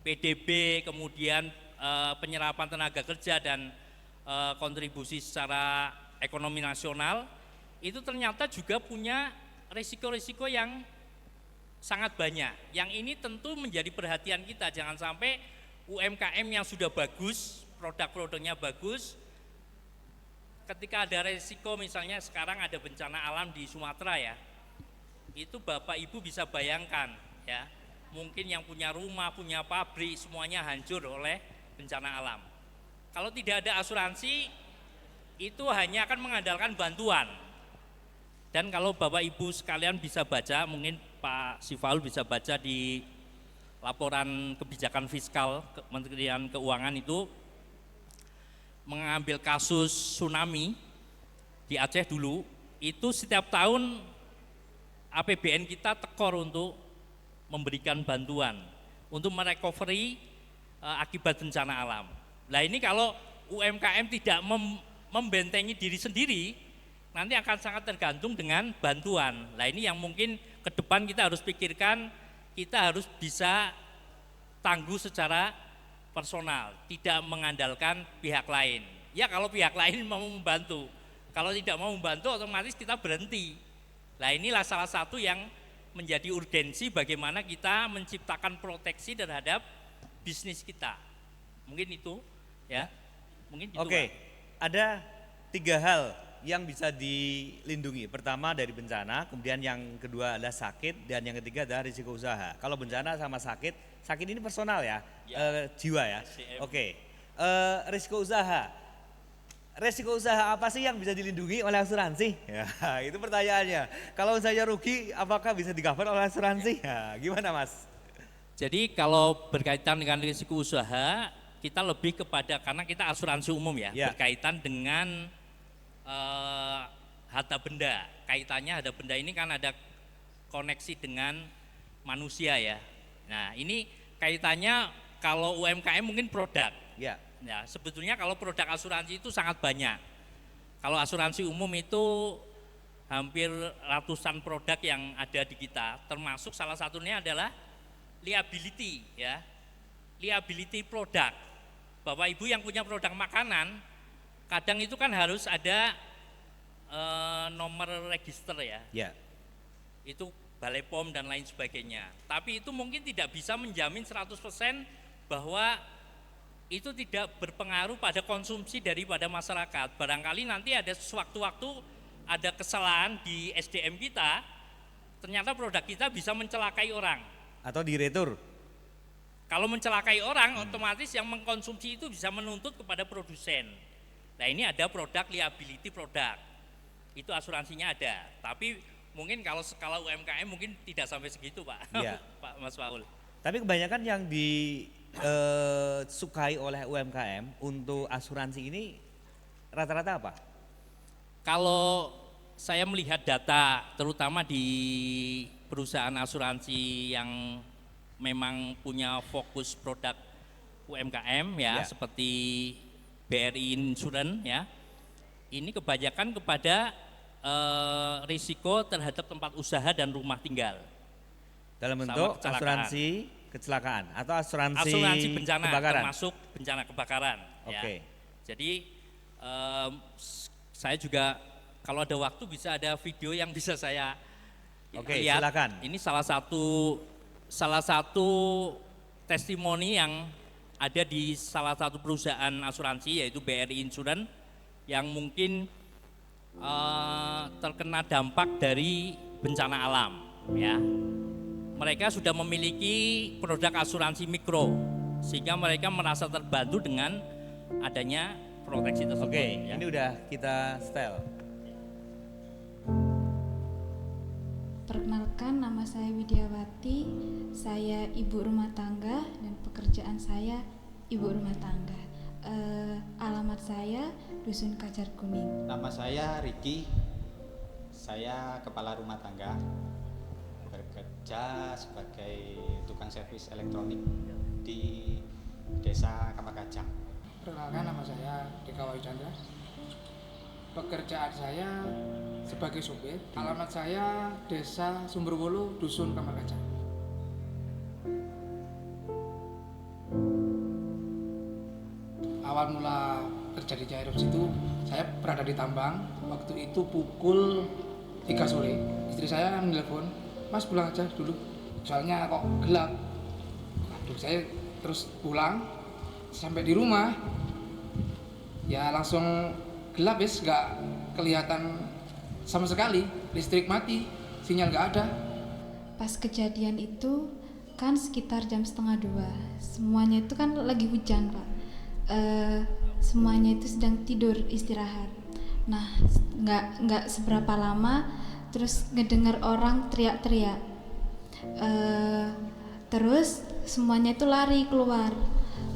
PDB, kemudian penyerapan tenaga kerja dan kontribusi secara ekonomi nasional, itu ternyata juga punya risiko-risiko yang sangat banyak. Yang ini tentu menjadi perhatian kita, jangan sampai UMKM yang sudah bagus, produk-produknya bagus, ketika ada risiko misalnya sekarang ada bencana alam di Sumatera ya, itu Bapak Ibu bisa bayangkan ya, mungkin yang punya rumah, punya pabrik semuanya hancur oleh bencana alam. Kalau tidak ada asuransi, itu hanya akan mengandalkan bantuan. Dan kalau Bapak Ibu sekalian bisa baca, mungkin Pak Sifaul bisa baca di laporan kebijakan fiskal Kementerian Keuangan itu, mengambil kasus tsunami di Aceh dulu, itu setiap tahun APBN kita tekor untuk memberikan bantuan, untuk merecovery akibat bencana alam. Nah ini kalau UMKM tidak membentengi diri sendiri, nanti akan sangat tergantung dengan bantuan. Nah ini yang mungkin ke depan kita harus pikirkan, kita harus bisa tangguh secara personal, tidak mengandalkan pihak lain. Ya kalau pihak lain mau membantu, kalau tidak mau membantu otomatis kita berhenti. Nah inilah salah satu yang menjadi urgensi bagaimana kita menciptakan proteksi terhadap bisnis kita. Mungkin itu ya. Mungkin itu. Oke, ada 3 hal yang bisa dilindungi. Pertama dari bencana, kemudian yang kedua adalah sakit, dan yang ketiga adalah risiko usaha. Kalau bencana sama sakit ini personal ya, jiwa ya. Oke, risiko usaha. resiko usaha apa sih yang bisa dilindungi oleh asuransi? Ya, itu pertanyaannya. Kalau saya rugi, apakah bisa di-cover oleh asuransi? Ya, gimana Mas? Jadi kalau berkaitan dengan risiko usaha, kita lebih kepada, karena kita asuransi umum ya, Ya. berkaitan dengan harta benda. Kaitannya harta benda ini kan ada koneksi dengan manusia ya. Nah ini kaitannya kalau UMKM mungkin produk. Ya. Ya, sebetulnya kalau produk asuransi itu sangat banyak. Kalau asuransi umum itu hampir ratusan produk yang ada di kita, termasuk salah satunya adalah liability ya. Liability produk. Bapak Ibu yang punya produk makanan, kadang itu kan harus ada nomor register ya. Ya. Itu Balai POM dan lain sebagainya. Tapi itu mungkin tidak bisa menjamin 100% bahwa itu tidak berpengaruh pada konsumsi daripada masyarakat. Barangkali nanti ada sewaktu-waktu ada kesalahan di SDM kita, ternyata produk kita bisa mencelakai orang. Atau diretur. Kalau mencelakai orang, otomatis yang mengkonsumsi itu bisa menuntut kepada produsen. Nah ini ada produk liability produk, itu asuransinya ada. Tapi mungkin kalau skala UMKM mungkin tidak sampai segitu Pak, Iya. Pak Mas Paul. Tapi kebanyakan yang disukai oleh UMKM untuk asuransi ini rata-rata apa? Kalau saya melihat data terutama di perusahaan asuransi yang memang punya fokus produk UMKM ya, Ya. seperti BRI Insurance ya, ini kebanyakan kepada risiko terhadap tempat usaha dan rumah tinggal. Dalam Sama bentuk kecelakaan. asuransi kecelakaan atau asuransi Bencana kebakaran. termasuk bencana kebakaran. Ya. Oke. Jadi saya juga kalau ada waktu bisa ada video yang bisa saya Oke, lihat. silakan. Ini salah satu testimoni yang ada di salah satu perusahaan asuransi yaitu BRI Insurance yang mungkin terkena dampak dari bencana alam ya. Mereka sudah memiliki produk asuransi mikro sehingga mereka merasa terbantu dengan adanya proteksi tersebut. Oke, ya. ini udah kita setel. Perkenalkan, nama saya Widiawati, saya ibu rumah tangga dan pekerjaan saya ibu rumah tangga. Alamat saya Dusun Kajar Kuning. Nama saya Riki, saya kepala rumah tangga, bekerja sebagai tukang servis elektronik di Desa Kamakajang. Perkenalkan, nama saya Deka Wahyu Chandra. Pekerjaan saya sebagai sopir. Alamat saya Desa Sumberwulu, Dusun Kamarkajang. Awal mula terjadinya erupsi itu saya berada di tambang. Waktu itu pukul 3 sore. Istri saya menelpon, "Mas pulang aja dulu, soalnya kok gelap." Waduh, saya terus pulang. Sampai di rumah ya langsung gelap, nggak kelihatan sama sekali, listrik mati, sinyal nggak ada. Pas kejadian itu kan sekitar jam 1:30, semuanya itu kan lagi hujan Pak. Semuanya itu sedang tidur istirahat. Nah nggak seberapa lama terus ngedengar orang teriak-teriak. Terus semuanya itu lari keluar.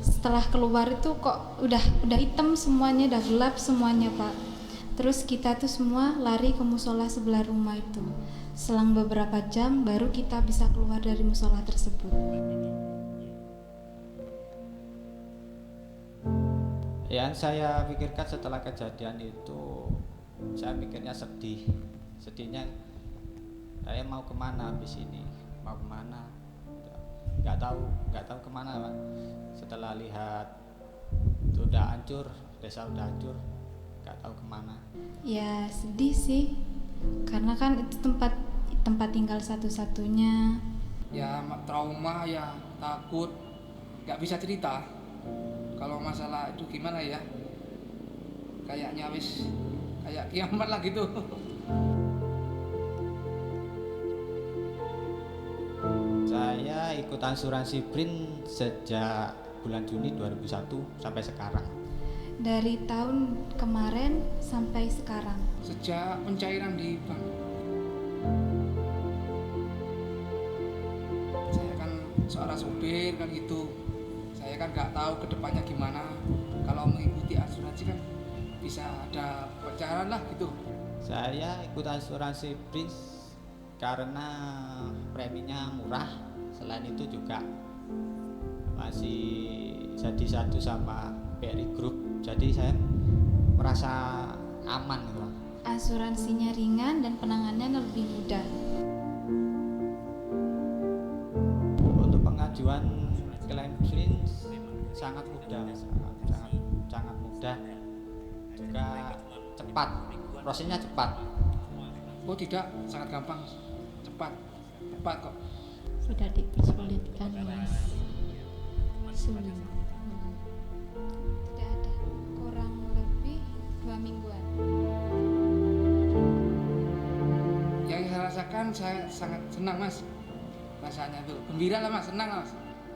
Setelah keluar itu kok udah hitam semuanya, udah gelap semuanya Pak. Terus kita tuh semua lari ke musola sebelah rumah itu. Selang beberapa jam baru kita bisa keluar dari musola tersebut. Yang saya pikirkan setelah kejadian itu, saya pikirnya sedih. Sedihnya saya mau kemana habis ini, mau kemana, nggak tahu kemana Pak. Setelah lihat sudah hancur, desa udah hancur, nggak tahu kemana. Ya sedih sih, karena kan itu tempat tinggal satu-satunya. Ya trauma, ya takut, nggak bisa cerita. Kalau masalah itu gimana ya, kayaknya wis kayak kiamat lah gitu. Saya ikut asuransi BRIN sejak bulan Juni 2001 sampai sekarang. dari tahun kemarin sampai sekarang. Sejak pencairan di bank, saya kan seorang supir kan gitu, saya kan nggak tahu kedepannya gimana. Kalau mengikuti asuransi kan bisa ada pencairan lah gitu. Saya ikut asuransi Prince karena preminya murah. Selain itu juga masih jadi satu sama BRI Group. Jadi saya merasa aman gitu. Asuransinya ringan dan penanganannya lebih mudah. Untuk pengajuan klaim Prince sangat mudah, sangat mudah. Juga cepat, prosesnya cepat. Oh tidak, sangat gampang, cepat kok. Tidak dipersulitkan, Mas. Sulit. Tidak ada, kurang lebih 2 mingguan. Yang saya rasakan saya sangat senang Mas, rasanya tuh gembira lah Mas, senang lah Mas.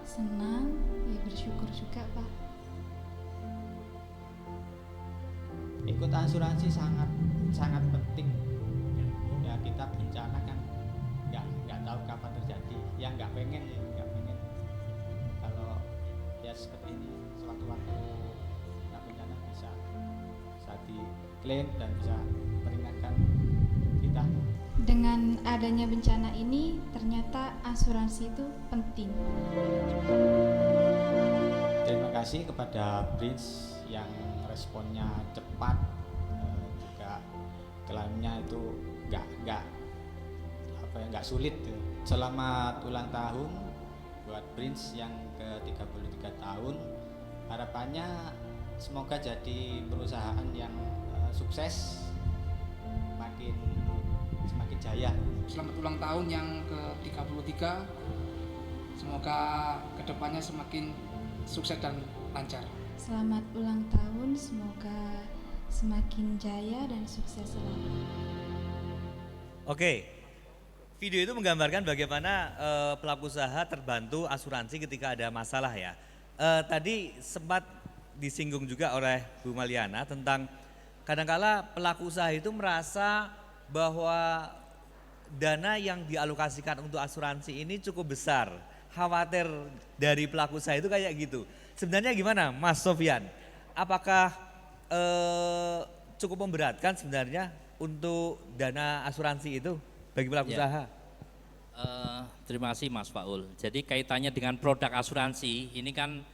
Senang, ya bersyukur juga, Pak. Ikut asuransi sangat penting. Ya kita bencana kan nggak tahu kapan terjadi. Yang nggak pengen. Kalau ya seperti ini, sewaktu-waktu kena bencana bisa diklaim dan bisa meringankan kita. Dengan adanya bencana ini, ternyata asuransi itu penting. Terima kasih kepada Prince yang responnya cepat, juga klaimnya itu nggak sulit. Selamat ulang tahun buat Prince yang ke-33 tahun. Harapannya semoga jadi perusahaan yang sukses, semakin jaya. Selamat ulang tahun yang ke-33. Semoga kedepannya semakin sukses dan lancar. Selamat ulang tahun, semoga semakin jaya dan sukses selalu. Oke, video itu menggambarkan bagaimana pelaku usaha terbantu asuransi ketika ada masalah ya. Tadi sempat disinggung juga oleh Bu Maliana tentang kadangkala pelaku usaha itu merasa bahwa dana yang dialokasikan untuk asuransi ini cukup besar. Khawatir dari pelaku usaha itu kayak gitu. Sebenarnya gimana Mas Sofyan? Apakah cukup memberatkan sebenarnya untuk dana asuransi itu bagi pelaku usaha? Terima kasih Mas Faul. Jadi kaitannya dengan produk asuransi, ini kan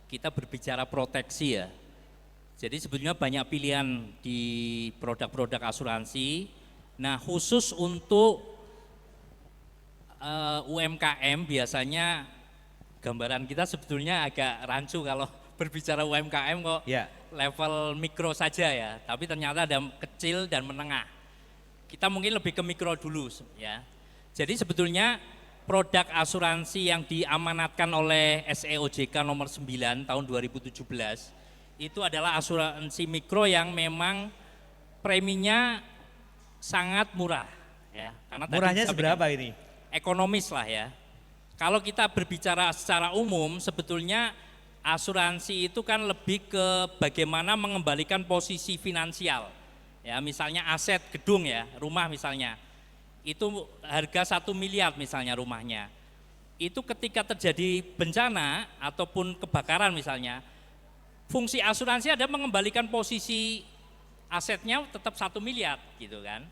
kita berbicara proteksi ya. Jadi sebetulnya banyak pilihan di produk-produk asuransi. Nah khusus untuk UMKM biasanya gambaran kita sebetulnya agak rancu kalau berbicara UMKM kok level mikro saja ya. Tapi ternyata ada kecil dan menengah. Kita mungkin lebih ke mikro dulu ya. Jadi sebetulnya produk asuransi yang diamanatkan oleh SEOJK nomor 9 tahun 2017 itu adalah asuransi mikro yang memang preminya sangat murah ya. Karena murahnya seberapa ini? Ekonomis lah ya. Kalau kita berbicara secara umum sebetulnya asuransi itu kan lebih ke bagaimana mengembalikan posisi finansial. Ya, misalnya aset gedung ya, rumah misalnya. Itu harga 1 miliar misalnya rumahnya. Itu ketika terjadi bencana ataupun kebakaran misalnya, fungsi asuransi ada mengembalikan posisi asetnya tetap 1 miliar gitu kan.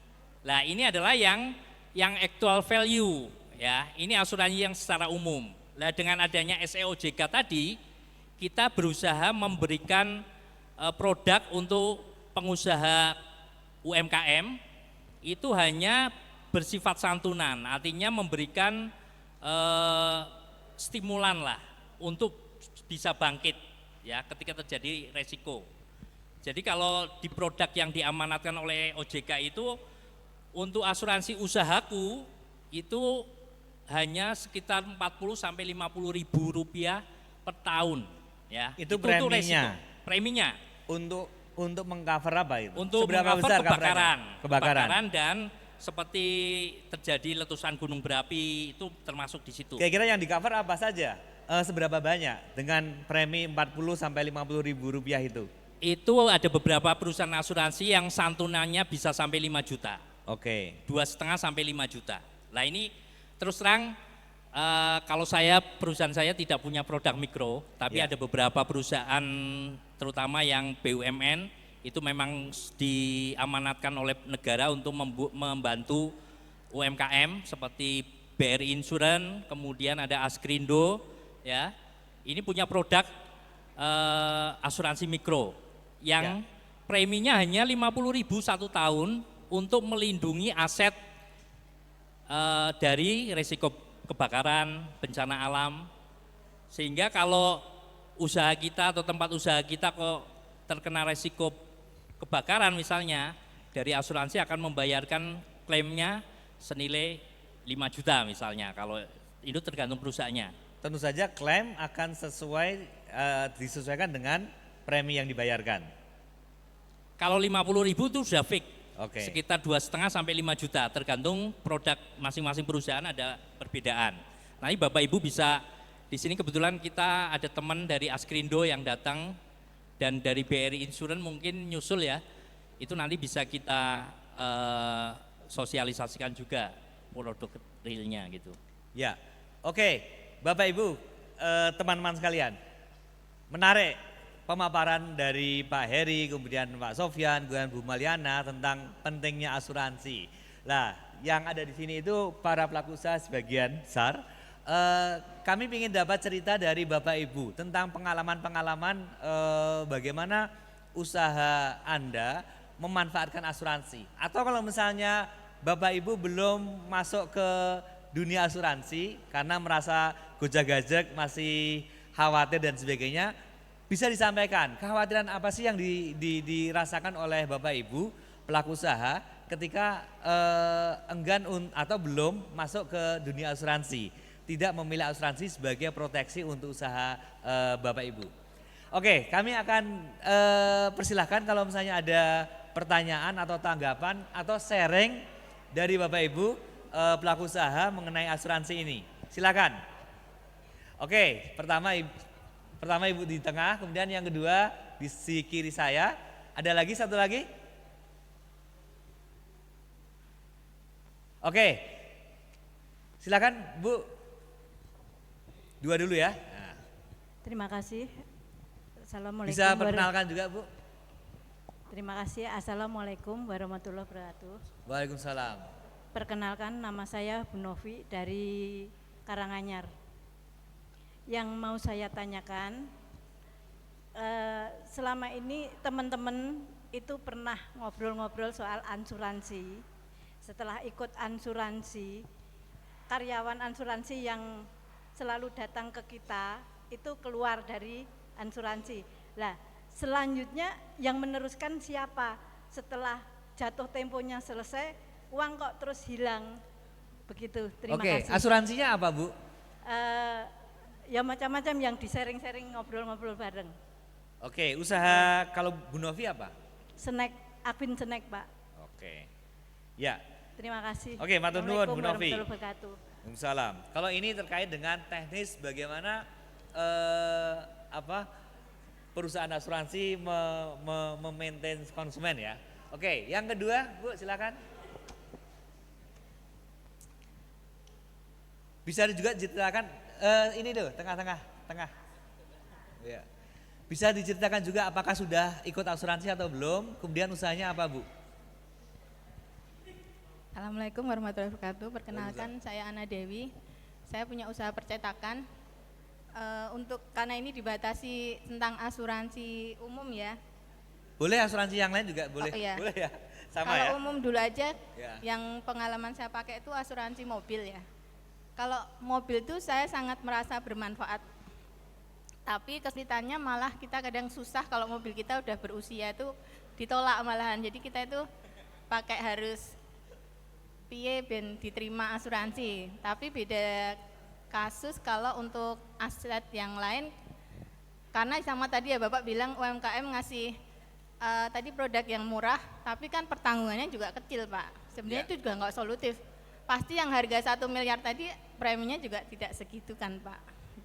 Nah, ini adalah yang actual value ya. Ini asuransi yang secara umum. Nah, dengan adanya SEOJK tadi, kita berusaha memberikan produk untuk pengusaha UMKM itu hanya bersifat santunan, artinya memberikan stimulan lah untuk bisa bangkit ya ketika terjadi resiko. Jadi kalau di produk yang diamanatkan oleh OJK itu untuk asuransi usahaku itu hanya sekitar 40 sampai 50 ribu rupiah per tahun ya. Itu preminya. Preminya untuk mengcover apa itu? Untuk seberapa mengcover besar kebakaran dan seperti terjadi letusan gunung berapi itu termasuk di situ. Kira-kira yang di cover apa saja? seberapa banyak dengan premi 40 sampai 50 ribu rupiah itu? Itu ada beberapa perusahaan asuransi yang santunannya bisa sampai 5 juta. Oke. 2,5 sampai 5 juta. Nah ini terus terang kalau perusahaan saya tidak punya produk mikro, tapi Ya. ada beberapa perusahaan terutama yang BUMN itu memang diamanatkan oleh negara untuk membantu UMKM seperti BRI Insurance, kemudian ada Askrindo, ya. Ini punya produk asuransi mikro yang preminya hanya 50.000 1 tahun untuk melindungi aset dari risiko kebakaran, bencana alam, sehingga kalau usaha kita atau tempat usaha kita kok terkena risiko kebakaran misalnya, dari asuransi akan membayarkan klaimnya senilai 5 juta misalnya, kalau itu tergantung perusahaannya. Tentu saja klaim akan disesuaikan dengan premi yang dibayarkan. Kalau 50.000 itu sudah fix, Oke. sekitar 2,5 sampai 5 juta, tergantung produk masing-masing perusahaan ada perbedaan. Nanti Bapak Ibu bisa, di sini kebetulan kita ada teman dari Askrindo yang datang dan dari BRI Insurance mungkin nyusul ya, itu nanti bisa kita sosialisasikan juga produk realnya gitu. Ya, oke. Bapak Ibu, teman-teman sekalian, menarik pemaparan dari Pak Heri, kemudian Pak Sofyan, kemudian Bu Maliana tentang pentingnya asuransi. Lah, yang ada di sini itu para pelaku usaha sebagian besar. Kami ingin dapat cerita dari Bapak Ibu tentang pengalaman-pengalaman bagaimana usaha Anda memanfaatkan asuransi. Atau kalau misalnya Bapak Ibu belum masuk ke dunia asuransi karena merasa gojek-gajek, masih khawatir dan sebagainya, bisa disampaikan kekhawatiran apa sih yang dirasakan oleh Bapak Ibu pelaku usaha ketika enggan atau belum masuk ke dunia asuransi, tidak memilih asuransi sebagai proteksi untuk usaha Bapak Ibu. Oke, kami akan persilahkan kalau misalnya ada pertanyaan atau tanggapan atau sharing dari Bapak Ibu pelaku usaha mengenai asuransi ini. Silakan. Oke, pertama Ibu di tengah, kemudian yang kedua di sisi kiri saya. Ada lagi, satu lagi? Oke, silakan Bu. Dua dulu ya. Nah. Terima kasih. Assalamualaikum. Bisa perkenalkan juga Bu. Terima kasih. Assalamualaikum warahmatullahi wabarakatuh. Waalaikumsalam. Perkenalkan, nama saya Bu Novi dari Karanganyar. Yang mau saya tanyakan, selama ini teman-teman itu pernah ngobrol-ngobrol soal asuransi. Setelah ikut asuransi, karyawan asuransi yang selalu datang ke kita itu keluar dari asuransi. Lah, selanjutnya yang meneruskan siapa? Setelah jatuh temponya selesai, uang kok terus hilang. Begitu. Terima kasih. Oke, asuransinya apa Bu? Ya macam-macam yang di-sharing-sharing, ngobrol-ngobrol bareng. Oke, usaha kalau Bu Novi apa? Snack, admin snack Pak. Oke, ya. Terima kasih. Oke, matur nuwun Bu Novi. Warahmatullahi wabarakatuh. Waalaikumsalam. Kalau ini terkait dengan teknis bagaimana perusahaan asuransi memaintain konsumen ya. Oke, yang kedua Bu silakan. Bisa juga diceritakan ini tuh tengah. Ya. Bisa diceritakan juga apakah sudah ikut asuransi atau belum, kemudian usahanya apa Bu? Assalamualaikum warahmatullahi wabarakatuh. Perkenalkan saya Ana Dewi. Saya punya usaha percetakan. Karena ini dibatasi tentang asuransi umum ya. Boleh asuransi yang lain juga boleh. Oh, iya. Boleh ya. Sama Kalau ya. umum dulu aja, Ya. yang pengalaman saya pakai itu asuransi mobil ya. Kalau mobil itu saya sangat merasa bermanfaat. Tapi kesulitannya malah kita kadang susah kalau mobil kita udah berusia itu ditolak malahan. Jadi kita itu pakai harus piye ben diterima asuransi. Tapi beda kasus kalau untuk aset yang lain, karena sama tadi ya Bapak bilang UMKM ngasih tadi produk yang murah, tapi kan pertanggungannya juga kecil Pak. Sebenarnya itu juga nggak solutif. Pasti yang harga 1 miliar tadi preminya juga tidak segitu kan Pak.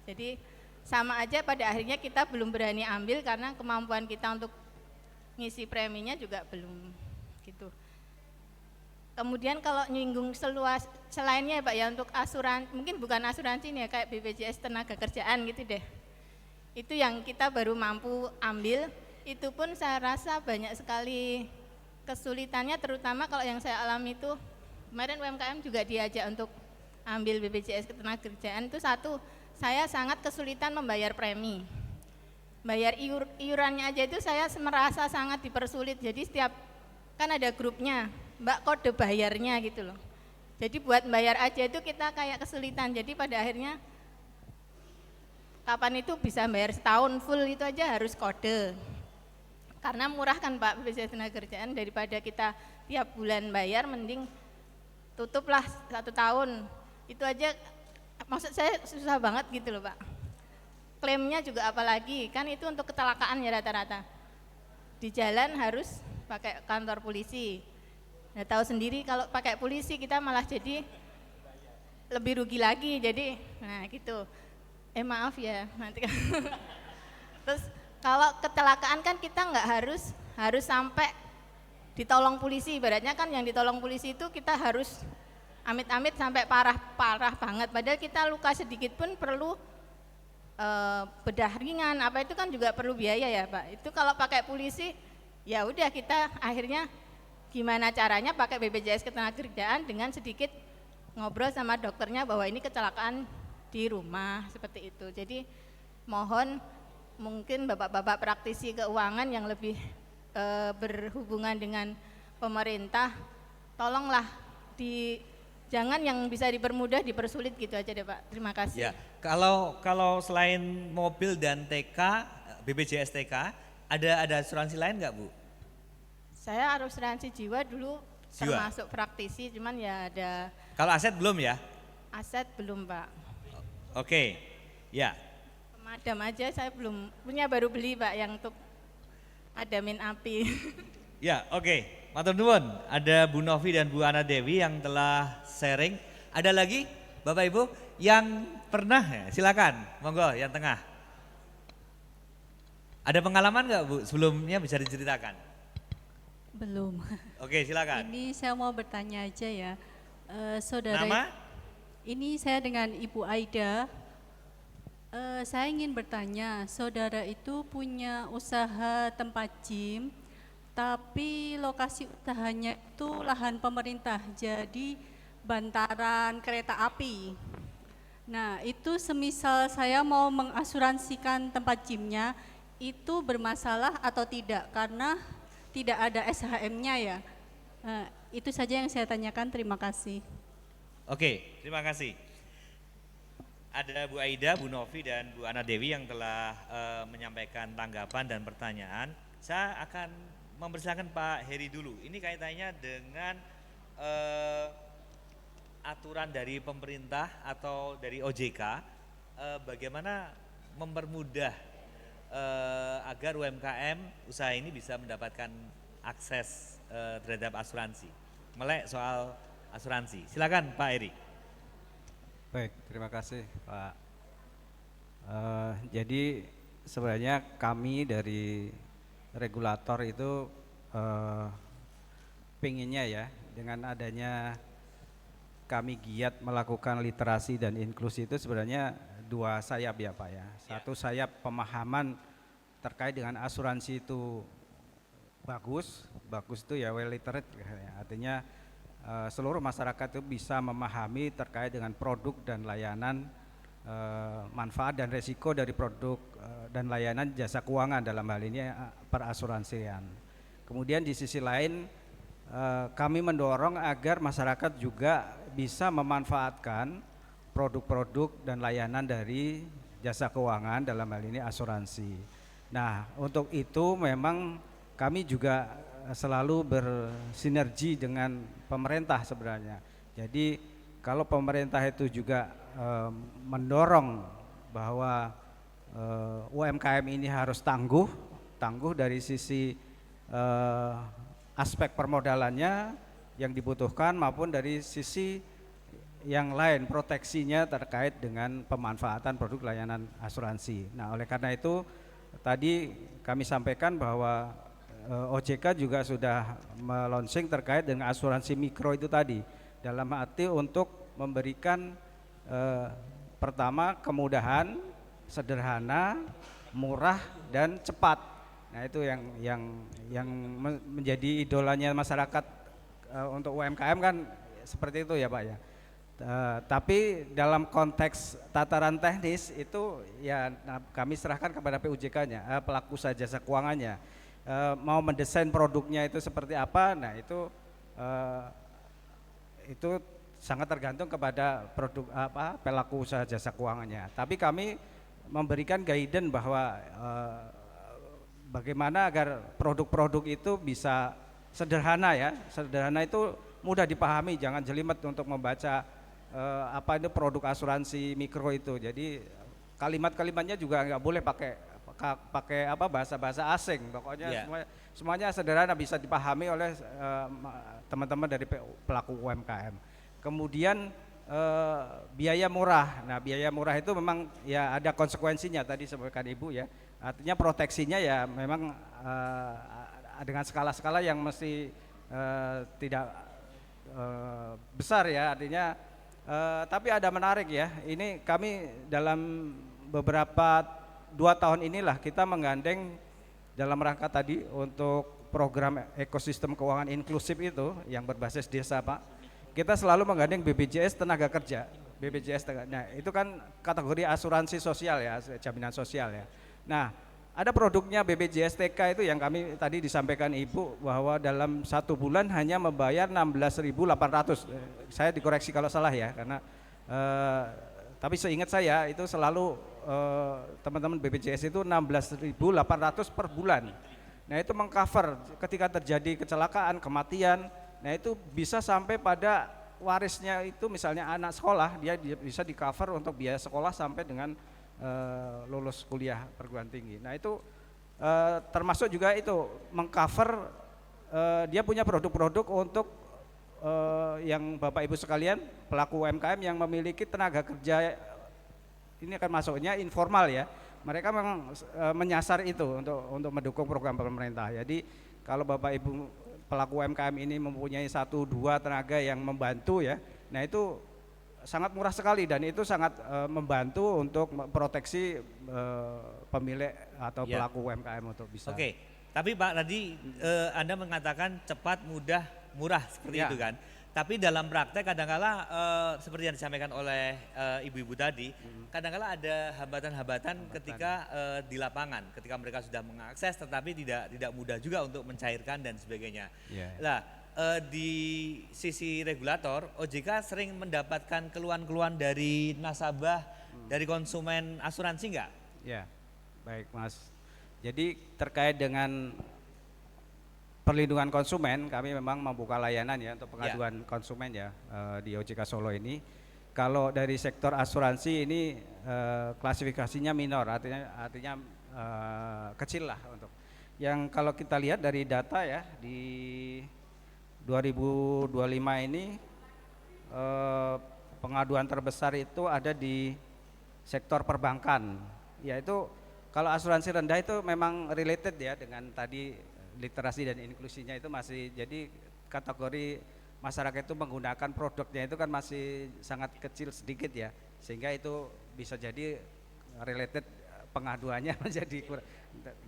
Jadi sama aja pada akhirnya kita belum berani ambil karena kemampuan kita untuk ngisi preminya juga belum gitu. Kemudian kalau nyinggung seluas selainnya Pak ya, untuk asuransi, mungkin bukan asuransi nih ya, kayak BPJS tenaga kerjaan gitu deh. Itu yang kita baru mampu ambil, itu pun saya rasa banyak sekali kesulitannya, terutama kalau yang saya alami itu kemarin UMKM juga diajak untuk ambil BPJS ketenagakerjaan. Itu satu, saya sangat kesulitan membayar premi. Bayar iurannya aja itu saya merasa sangat dipersulit. Jadi setiap kan ada grupnya, Mbak kode bayarnya gitu loh. Jadi buat bayar aja itu kita kayak kesulitan. Jadi pada akhirnya kapan itu bisa bayar setahun full itu aja harus kode. Karena murah kan Pak BPJS Ketenagakerjaan, daripada kita tiap bulan bayar mending tutuplah 1 tahun. Itu aja maksud saya susah banget gitu loh Pak. Klaimnya juga apalagi, kan itu untuk kecelakaan ya rata-rata. Di jalan harus pakai kantor polisi. Nah, tahu sendiri kalau pakai polisi kita malah jadi lebih rugi lagi. Jadi, nah gitu. Maaf ya nanti. Terus kalau kecelakaan kan kita nggak harus sampai ditolong polisi. Ibaratnya kan yang ditolong polisi itu kita harus amit-amit sampai parah banget. Padahal kita luka sedikit pun perlu bedah ringan. Apa itu kan juga perlu biaya ya Pak. Itu kalau pakai polisi ya udah kita akhirnya gimana caranya pakai BPJS Ketenagakerjaan dengan sedikit ngobrol sama dokternya bahwa ini kecelakaan di rumah seperti itu. Jadi mohon mungkin bapak-bapak praktisi keuangan yang lebih berhubungan dengan pemerintah, tolonglah jangan yang bisa dipermudah dipersulit gitu aja deh Pak. Terima kasih. Ya, kalau selain mobil dan TK, BPJS TK, ada asuransi lain nggak Bu? Saya asuransi jiwa dulu Jiwa. termasuk praktisi, cuman ya ada. Kalau aset belum ya? Aset belum Pak. Oke, ya. Pemadam aja saya belum punya, baru beli Pak yang untuk madamin api. Ya, oke. Matur nuwun. Ada Bu Novi dan Bu Ana Dewi yang telah sharing. Ada lagi Bapak Ibu yang pernah ya, silakan. Monggo yang tengah. Ada pengalaman nggak Bu sebelumnya bisa diceritakan? Belum. Oke, silakan. Ini saya mau bertanya aja ya. Saudara. Nama? Ini saya dengan Ibu Aida. Saya ingin bertanya, saudara itu punya usaha tempat gym, tapi lokasi usahanya itu lahan pemerintah, jadi bantaran kereta api. Nah, itu semisal saya mau mengasuransikan tempat gymnya, itu bermasalah atau tidak? Karena tidak ada SHM-nya ya. Itu saja yang saya tanyakan, terima kasih. Oke, terima kasih. Ada Bu Aida, Bu Novi, dan Bu Ana Dewi yang telah menyampaikan tanggapan dan pertanyaan. Saya akan mempersilakan Pak Heri dulu. Ini kaitannya dengan aturan dari pemerintah atau dari OJK, bagaimana mempermudah agar UMKM usaha ini bisa mendapatkan akses terhadap asuransi. Melek soal asuransi. Silakan Pak Heri. Baik, terima kasih Pak. Jadi sebenarnya kami dari regulator itu pinginnya ya, dengan adanya kami giat melakukan literasi dan inklusi itu sebenarnya dua sayap ya Pak ya. Satu sayap pemahaman terkait dengan asuransi itu bagus itu ya well literate, artinya seluruh masyarakat itu bisa memahami terkait dengan produk dan layanan, manfaat dan resiko dari produk dan layanan jasa keuangan, dalam hal ini perasuransian. Kemudian di sisi lain kami mendorong agar masyarakat juga bisa memanfaatkan produk-produk dan layanan dari jasa keuangan, dalam hal ini asuransi. Nah, untuk itu memang kami juga selalu bersinergi dengan pemerintah sebenarnya. Jadi kalau pemerintah itu juga mendorong bahwa UMKM ini harus tangguh dari sisi aspek permodalannya yang dibutuhkan maupun dari sisi yang lain proteksinya terkait dengan pemanfaatan produk layanan asuransi. Nah, oleh karena itu tadi kami sampaikan bahwa OJK juga sudah meluncurkan terkait dengan asuransi mikro itu tadi, dalam arti untuk memberikan pertama kemudahan, sederhana, murah dan cepat. Nah, itu yang menjadi idolanya masyarakat untuk UMKM kan seperti itu ya Pak ya. Tapi dalam konteks tataran teknis itu ya kami serahkan kepada PUJK-nya, pelaku usaha jasa keuangannya. Mau mendesain produknya itu seperti apa, nah itu sangat tergantung kepada produk pelaku usaha jasa keuangannya. Tapi kami memberikan guidance bahwa bagaimana agar produk-produk itu bisa sederhana ya, sederhana itu mudah dipahami, jangan jelimet untuk membaca apa itu produk asuransi mikro itu. Jadi kalimat-kalimatnya juga nggak boleh pakai bahasa-bahasa asing, pokoknya semuanya sederhana bisa dipahami oleh teman-teman dari pelaku UMKM. Kemudian biaya murah. Nah, biaya murah itu memang ya ada konsekuensinya tadi sampaikan Ibu ya. Artinya proteksinya ya memang dengan skala-skala yang mesti tidak besar ya, artinya tapi ada menarik ya. Ini kami dalam beberapa 2 tahun inilah kita menggandeng dalam rangka tadi untuk program ekosistem keuangan inklusif itu yang berbasis desa Pak. Kita selalu menggandeng BPJS tenaga kerja, nah itu kan kategori asuransi sosial ya, jaminan sosial ya. Nah, ada produknya BPJS TK itu yang kami tadi disampaikan Ibu bahwa dalam 1 bulan hanya membayar 16.800. Saya dikoreksi kalau salah ya, karena tapi seingat saya itu selalu teman-teman BPJS itu 16.800 per bulan. Nah, itu mengcover ketika terjadi kecelakaan, kematian. Nah, itu bisa sampai pada warisnya itu misalnya anak sekolah, dia bisa di cover untuk biaya sekolah sampai dengan lulus kuliah perguruan tinggi. Nah, itu termasuk juga itu mengcover dia punya produk-produk untuk yang Bapak Ibu sekalian pelaku UMKM yang memiliki tenaga kerja, ini akan masuknya informal ya. Mereka memang menyasar itu untuk mendukung program pemerintah. Jadi kalau Bapak Ibu pelaku UMKM ini mempunyai 1-2 tenaga yang membantu ya, nah itu sangat murah sekali dan itu sangat membantu untuk proteksi pemilik atau pelaku UMKM untuk bisa. Oke, tapi Pak tadi Anda mengatakan cepat, mudah, murah seperti itu kan. Tapi dalam praktek kadang-kala seperti yang disampaikan oleh ibu-ibu tadi, kadang-kala ada hambatan-hambatan ketika di lapangan, ketika mereka sudah mengakses tetapi tidak mudah juga untuk mencairkan dan sebagainya. Nah, di sisi regulator, OJK sering mendapatkan keluhan-keluhan dari nasabah, dari konsumen asuransi enggak? Ya, baik Mas. Jadi terkait dengan perlindungan konsumen, kami memang membuka layanan ya untuk pengaduan konsumen ya di OJK Solo ini. Kalau dari sektor asuransi ini klasifikasinya minor, artinya kecil lah untuk. Yang kalau kita lihat dari data ya di 2025 ini pengaduan terbesar itu ada di sektor perbankan. Yaitu kalau asuransi rendah itu memang related ya dengan tadi literasi dan inklusinya itu masih, jadi kategori masyarakat itu menggunakan produknya itu kan masih sangat kecil sedikit ya, sehingga itu bisa jadi related pengaduannya menjadi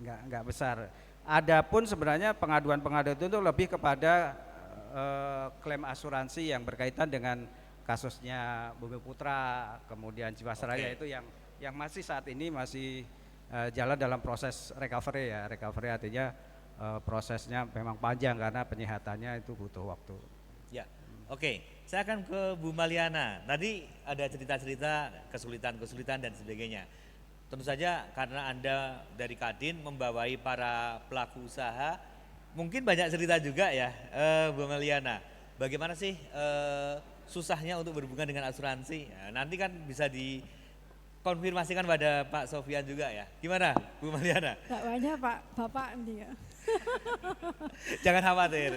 nggak besar. Adapun sebenarnya pengaduan itu lebih kepada klaim asuransi yang berkaitan dengan kasusnya Bumi Putra, kemudian Jiwasraya itu yang masih saat ini masih jalan dalam proses recovery ya. Recovery artinya prosesnya memang panjang karena penyihatannya itu butuh waktu. Ya, oke. Saya akan ke Bu Maliana. Tadi ada cerita-cerita kesulitan dan sebagainya. Tentu saja karena Anda dari Kadin membawai para pelaku usaha, mungkin banyak cerita juga ya, Bu Maliana. Bagaimana sih susahnya untuk berhubungan dengan asuransi? Nah, nanti kan bisa dikonfirmasikan pada Pak Sofian juga ya. Gimana Bu Maliana? Dakwanya Bapak nanti ya. Jangan khawatir,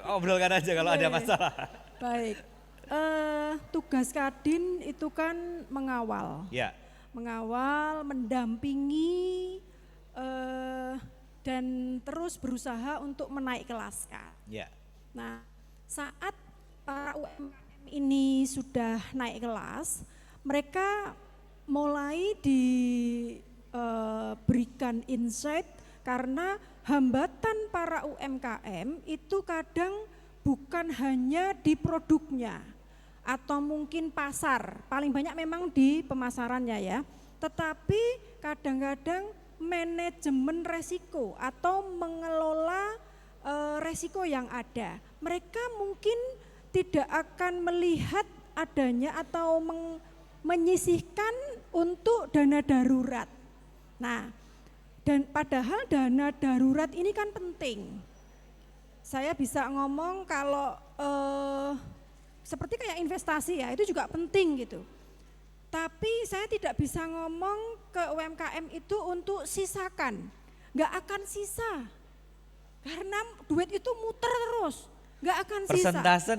obrolkan aja kalau ada masalah. Baik, tugas Kadin itu kan mengawal. Ya. Mengawal, mendampingi, dan terus berusaha untuk menaik kelaskan. Ya. Nah, saat para UMKM ini sudah naik kelas, mereka mulai diberikan insight karena hambatan para UMKM itu kadang bukan hanya di produknya atau mungkin pasar, paling banyak memang di pemasarannya ya, tetapi kadang-kadang manajemen resiko atau mengelola resiko yang ada. Mereka mungkin tidak akan melihat adanya atau menyisihkan untuk dana darurat. Nah, dan padahal dana darurat ini kan penting. Saya bisa ngomong kalau seperti kayak investasi ya, itu juga penting gitu. Tapi saya tidak bisa ngomong ke UMKM itu untuk sisakan, nggak akan sisa. Karena duit itu muter terus, nggak akan sisa. Persentase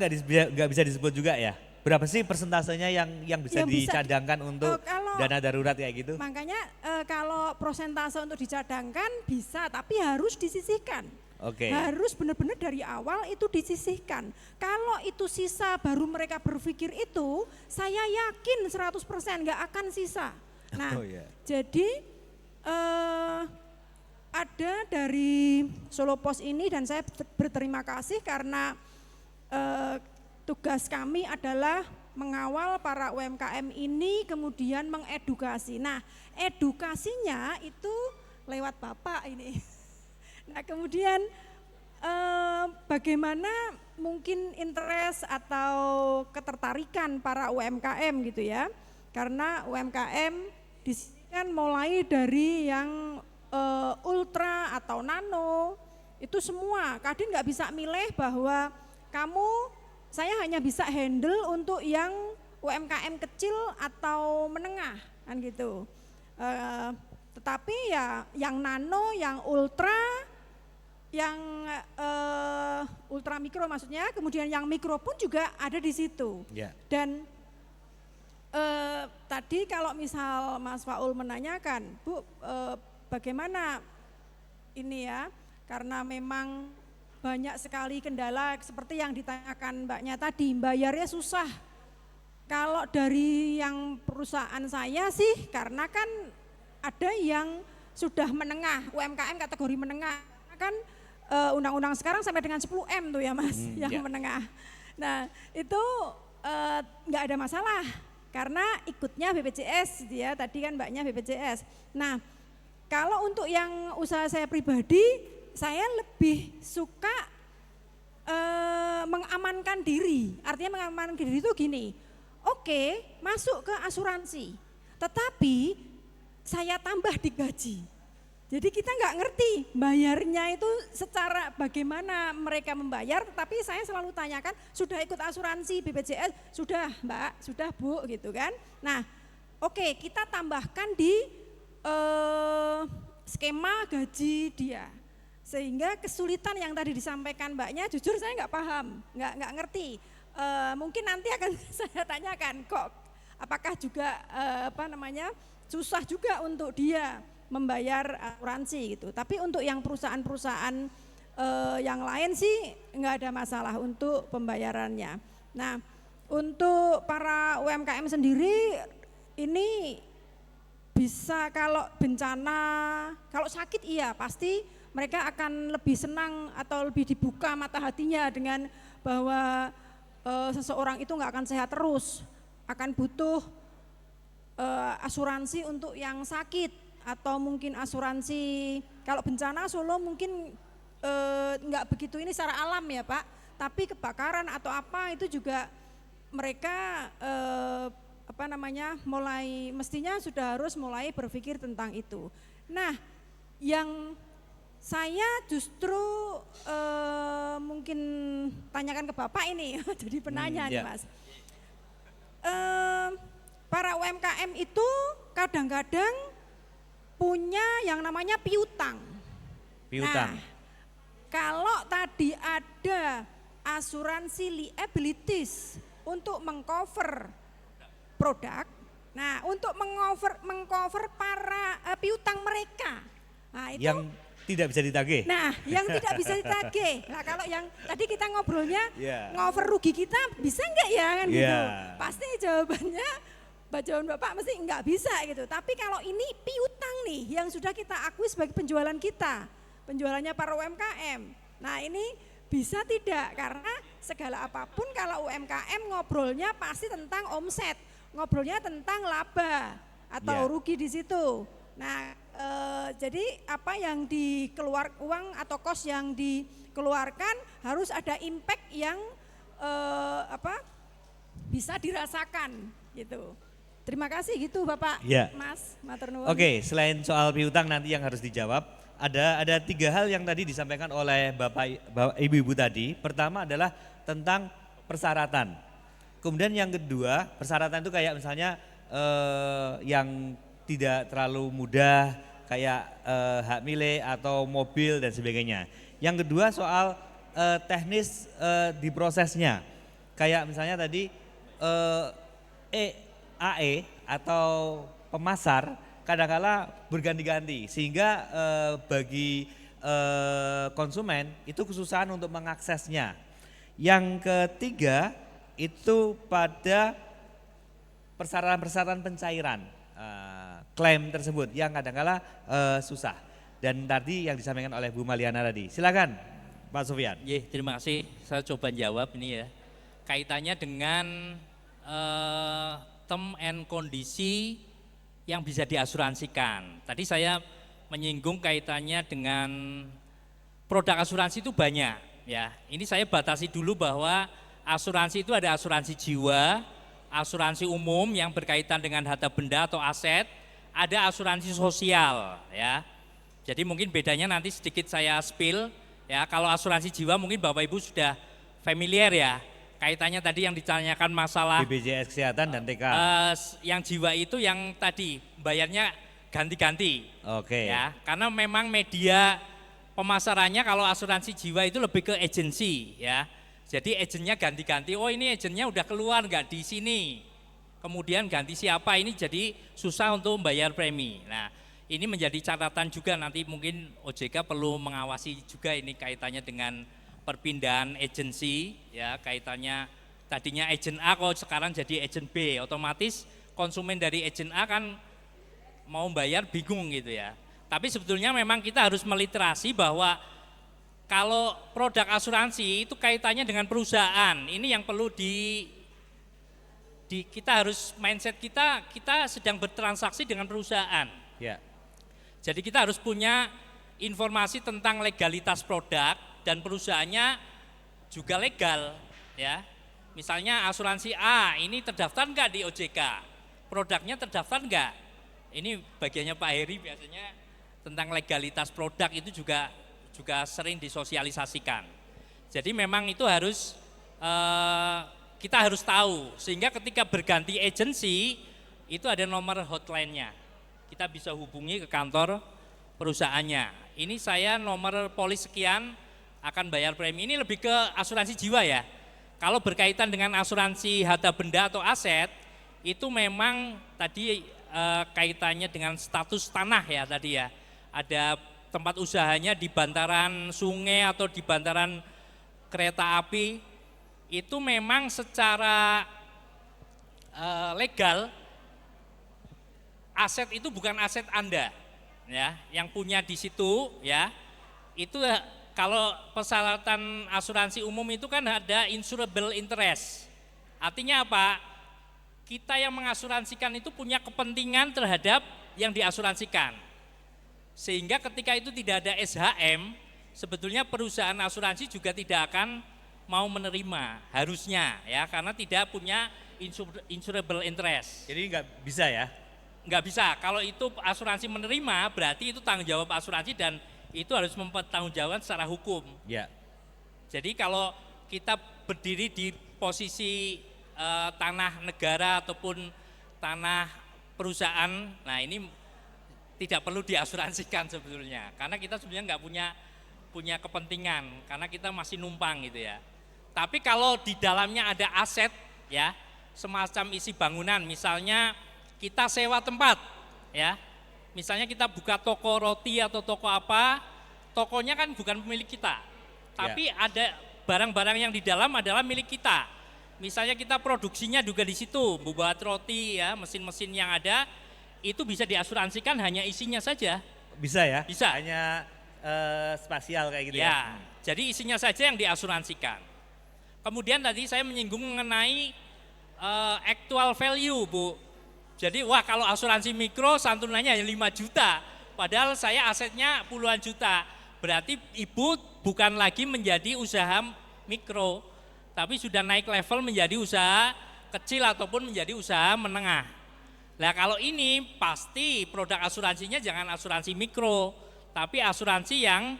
nggak bisa disebut juga ya? Berapa sih persentasenya yang bisa dicadangkan untuk dana darurat kayak gitu? Makanya kalau persentase untuk dicadangkan bisa, tapi harus disisihkan. Oke. Harus benar-benar dari awal itu disisihkan. Kalau itu sisa baru mereka berpikir itu, saya yakin 100% nggak akan sisa. Nah, jadi ada dari Solo Pos ini dan saya berterima kasih karena tugas kami adalah mengawal para UMKM ini kemudian mengedukasi. Nah, edukasinya itu lewat Bapak ini. Nah, kemudian bagaimana mungkin interest atau ketertarikan para UMKM gitu ya. Karena UMKM di sini kan mulai dari yang ultra atau nano, itu semua. Kadin nggak bisa milih bahwa saya hanya bisa handle untuk yang UMKM kecil atau menengah kan gitu. Tetapi ya yang nano, yang ultra, yang ultra mikro maksudnya, kemudian yang mikro pun juga ada di situ. Yeah. Dan tadi kalau misal Mas Faul menanyakan, Bu, bagaimana ini ya, karena memang banyak sekali kendala seperti yang ditanyakan Mbaknya tadi, bayarnya susah. Kalau dari yang perusahaan saya sih, karena kan ada yang sudah menengah, UMKM kategori menengah, kan undang-undang sekarang sampai dengan 10M tuh ya Mas, yang menengah. Nah itu nggak ada masalah, karena ikutnya BPJS, dia tadi kan Mbaknya BPJS. Nah kalau untuk yang usaha saya pribadi, saya lebih suka mengamankan diri. Artinya mengamankan diri itu gini, oke, masuk ke asuransi, tetapi saya tambah di gaji. Jadi kita nggak ngerti bayarnya itu secara bagaimana mereka membayar, tetapi saya selalu tanyakan, sudah ikut asuransi BPJS? Sudah Mbak, sudah Bu gitu kan. Nah oke, kita tambahkan di skema gaji dia. Sehingga kesulitan yang tadi disampaikan Mbaknya, jujur saya nggak paham, nggak ngerti. Mungkin nanti akan saya tanyakan, kok apakah juga susah juga untuk dia membayar asuransi gitu. Tapi untuk yang perusahaan-perusahaan yang lain sih nggak ada masalah untuk pembayarannya. Nah untuk para UMKM sendiri ini bisa kalau bencana, kalau sakit iya pasti mereka akan lebih senang atau lebih dibuka mata hatinya dengan bahwa seseorang itu nggak akan sehat terus, akan butuh asuransi untuk yang sakit atau mungkin asuransi kalau bencana Solo mungkin nggak begitu ini secara alam ya Pak, tapi kebakaran atau apa itu juga mereka mestinya sudah harus mulai berpikir tentang itu. Nah yang saya justru mungkin tanyakan ke Bapak ini jadi penanya nih Mas. Para UMKM itu kadang-kadang punya yang namanya piutang. Piutang. Nah, kalau tadi ada asuransi liabilities untuk mengcover produk. Nah, untuk mengcover para piutang mereka. Nah, itu yang tidak bisa ditagih. Nah, yang tidak bisa ditagih. Nah, kalau yang tadi kita ngobrolnya ngover rugi kita bisa enggak ya kan gitu. Pasti jawabannya jawaban Bapak mesti enggak bisa gitu. Tapi kalau ini piutang nih yang sudah kita akui sebagai penjualan kita, penjualannya para UMKM. Nah, ini bisa tidak karena segala apapun kalau UMKM ngobrolnya pasti tentang omset, ngobrolnya tentang laba atau rugi di situ. Nah, jadi apa yang dikeluar uang atau kos yang dikeluarkan harus ada impact yang bisa dirasakan gitu. Terima kasih gitu Bapak, Mas, matur nuwun. Oke, selain soal piutang nanti yang harus dijawab, ada 3 hal yang tadi disampaikan oleh Bapak Ibu-ibu tadi. Pertama adalah tentang persyaratan. Kemudian yang kedua, persyaratan itu kayak misalnya yang tidak terlalu mudah kayak hak milik atau mobil dan sebagainya. Yang kedua soal teknis di prosesnya. Kayak misalnya tadi AE atau pemasar kadang-kala berganti-ganti sehingga bagi konsumen itu kesusahan untuk mengaksesnya. Yang ketiga itu pada persyaratan-persyaratan pencairan klaim tersebut yang kadang-kala susah. Dan tadi yang disampaikan oleh Bu Maliana tadi. Silakan Pak Sofyan. Terima kasih. Saya coba jawab ini ya. Kaitannya dengan term and kondisi yang bisa diasuransikan. Tadi saya menyinggung kaitannya dengan produk asuransi itu banyak ya. Ini saya batasi dulu bahwa asuransi itu ada asuransi jiwa, asuransi umum yang berkaitan dengan harta benda atau aset, ada asuransi sosial ya. Jadi mungkin bedanya nanti sedikit saya spill ya. Kalau asuransi jiwa mungkin Bapak Ibu sudah familiar ya. Kaitannya tadi yang ditanyakan masalah BPJS Kesehatan dan TK. Yang jiwa itu yang tadi bayarnya ganti-ganti. Oke. Ya, karena memang media pemasarannya kalau asuransi jiwa itu lebih ke agensi ya. Jadi agennya ganti-ganti. Oh ini agennya udah keluar nggak di sini. Kemudian ganti siapa ini jadi susah untuk membayar premi. Nah, ini menjadi catatan juga nanti mungkin OJK perlu mengawasi juga ini kaitannya dengan perpindahan agensi ya, kaitannya tadinya agent A kok sekarang jadi agent B, otomatis konsumen dari agent A kan mau bayar bingung gitu ya. Tapi sebetulnya memang kita harus meliterasi bahwa kalau produk asuransi itu kaitannya dengan perusahaan, ini yang perlu kita harus mindset kita sedang bertransaksi dengan perusahaan. Ya. Jadi kita harus punya informasi tentang legalitas produk dan perusahaannya juga legal ya. Misalnya asuransi A ini terdaftar enggak di OJK, produknya terdaftar enggak. Ini bagiannya Pak Heri biasanya tentang legalitas produk itu juga sering disosialisasikan. Jadi memang itu harus kita harus tahu sehingga ketika berganti agensi itu ada nomor hotline-nya. Kita bisa hubungi ke kantor perusahaannya. Ini saya nomor polis sekian akan bayar premi. Ini lebih ke asuransi jiwa ya. Kalau berkaitan dengan asuransi harta benda atau aset, itu memang tadi kaitannya dengan status tanah ya tadi ya. Ada tempat usahanya di bantaran sungai atau di bantaran kereta api, itu memang secara legal aset itu bukan aset Anda ya, yang punya di situ ya. Itu kalau persyaratan asuransi umum itu kan ada insurable interest. Artinya apa? Kita yang mengasuransikan itu punya kepentingan terhadap yang diasuransikan. Sehingga ketika itu tidak ada SHM, sebetulnya perusahaan asuransi juga tidak akan mau menerima harusnya ya, karena tidak punya insurable interest. Jadi nggak bisa ya? Nggak bisa. Kalau itu asuransi menerima berarti itu tanggung jawab asuransi dan itu harus mempertanggungjawabkan secara hukum. Ya. Jadi kalau kita berdiri di posisi tanah negara ataupun tanah perusahaan, nah ini tidak perlu diasuransikan sebetulnya, karena kita sebenarnya nggak punya kepentingan, karena kita masih numpang gitu ya. Tapi kalau di dalamnya ada aset ya, semacam isi bangunan, misalnya kita sewa tempat, ya, misalnya kita buka toko roti atau toko apa, tokonya kan bukan milik kita, tapi ada barang-barang yang di dalam adalah milik kita. Misalnya kita produksinya juga di situ, membuat roti ya, mesin-mesin yang ada itu bisa diasuransikan hanya isinya saja. Bisa ya? Bisa. Hanya spasial kayak gitu ya. Jadi isinya saja yang diasuransikan. Kemudian tadi saya menyinggung mengenai actual value, Bu. Jadi wah kalau asuransi mikro santunannya hanya 5 juta, padahal saya asetnya puluhan juta. Berarti Ibu bukan lagi menjadi usaha mikro, tapi sudah naik level menjadi usaha kecil ataupun menjadi usaha menengah. Nah kalau ini pasti produk asuransinya jangan asuransi mikro, tapi asuransi yang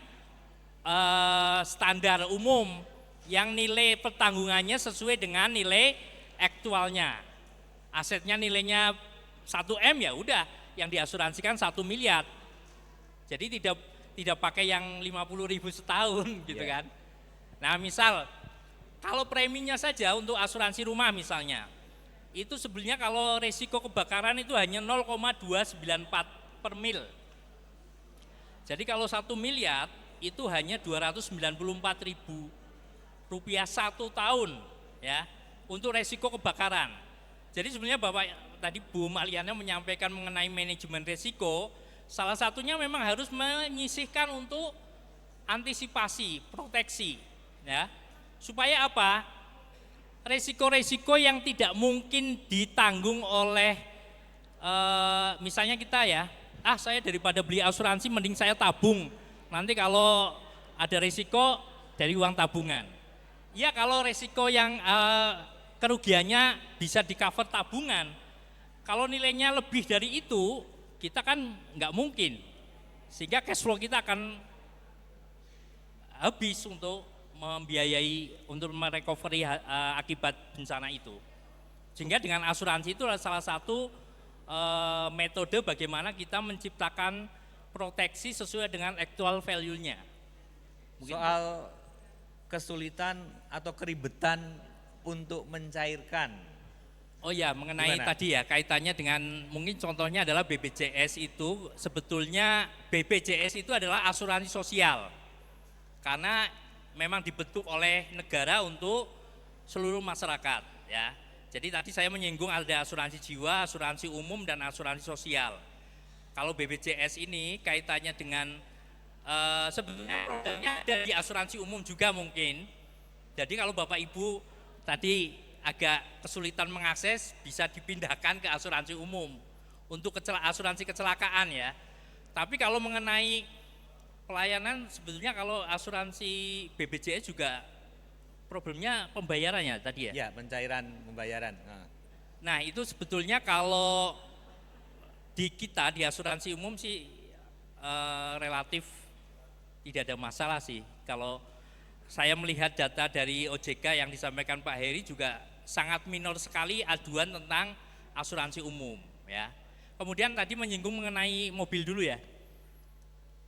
standar umum, yang nilai pertanggungannya sesuai dengan nilai aktualnya. Asetnya nilainya 1 M ya udah, yang diasuransikan 1 miliar. Jadi tidak pakai yang 50.000 setahun gitu kan. Nah misal kalau preminya saja untuk asuransi rumah misalnya, itu sebenarnya kalau resiko kebakaran itu hanya 0,294 per mil. Jadi kalau 1 miliar itu hanya 294.000 rupiah 1 tahun ya untuk resiko kebakaran. Jadi sebenarnya Bapak tadi Bu Maliana menyampaikan mengenai manajemen resiko, salah satunya memang harus menyisihkan untuk antisipasi, proteksi ya. Supaya apa? Resiko-resiko yang tidak mungkin ditanggung oleh misalnya kita ya, saya daripada beli asuransi mending saya tabung. Nanti kalau ada resiko dari uang tabungan. Ya kalau resiko yang kerugiannya bisa di cover tabungan. Kalau nilainya lebih dari itu, kita kan nggak mungkin. Sehingga cash flow kita akan habis untuk membiayai untuk merecovery akibat bencana itu. Sehingga dengan asuransi itu adalah salah satu metode bagaimana kita menciptakan proteksi sesuai dengan actual value-nya. Soal kesulitan atau keribetan untuk mencairkan. Oh ya, mengenai Gimana? tadi ya kaitannya dengan mungkin contohnya adalah BPJS itu sebetulnya BPJS itu adalah asuransi sosial. Karena memang dibentuk oleh negara untuk seluruh masyarakat ya. Jadi tadi saya menyinggung ada asuransi jiwa, asuransi umum dan asuransi sosial. Kalau BPJS ini kaitannya dengan sebenarnya produknya ada di asuransi umum juga mungkin. Jadi kalau Bapak Ibu tadi agak kesulitan mengakses bisa dipindahkan ke asuransi umum untuk asuransi kecelakaan ya. Tapi kalau mengenai pelayanan sebetulnya kalau asuransi BPJS juga problemnya pembayarannya tadi ya? Ya, pencairan pembayaran. Nah itu sebetulnya kalau di kita di asuransi umum sih relatif tidak ada masalah sih. Kalau saya melihat data dari OJK yang disampaikan Pak Heri juga sangat minor sekali aduan tentang asuransi umum ya. Kemudian tadi menyinggung mengenai mobil dulu ya.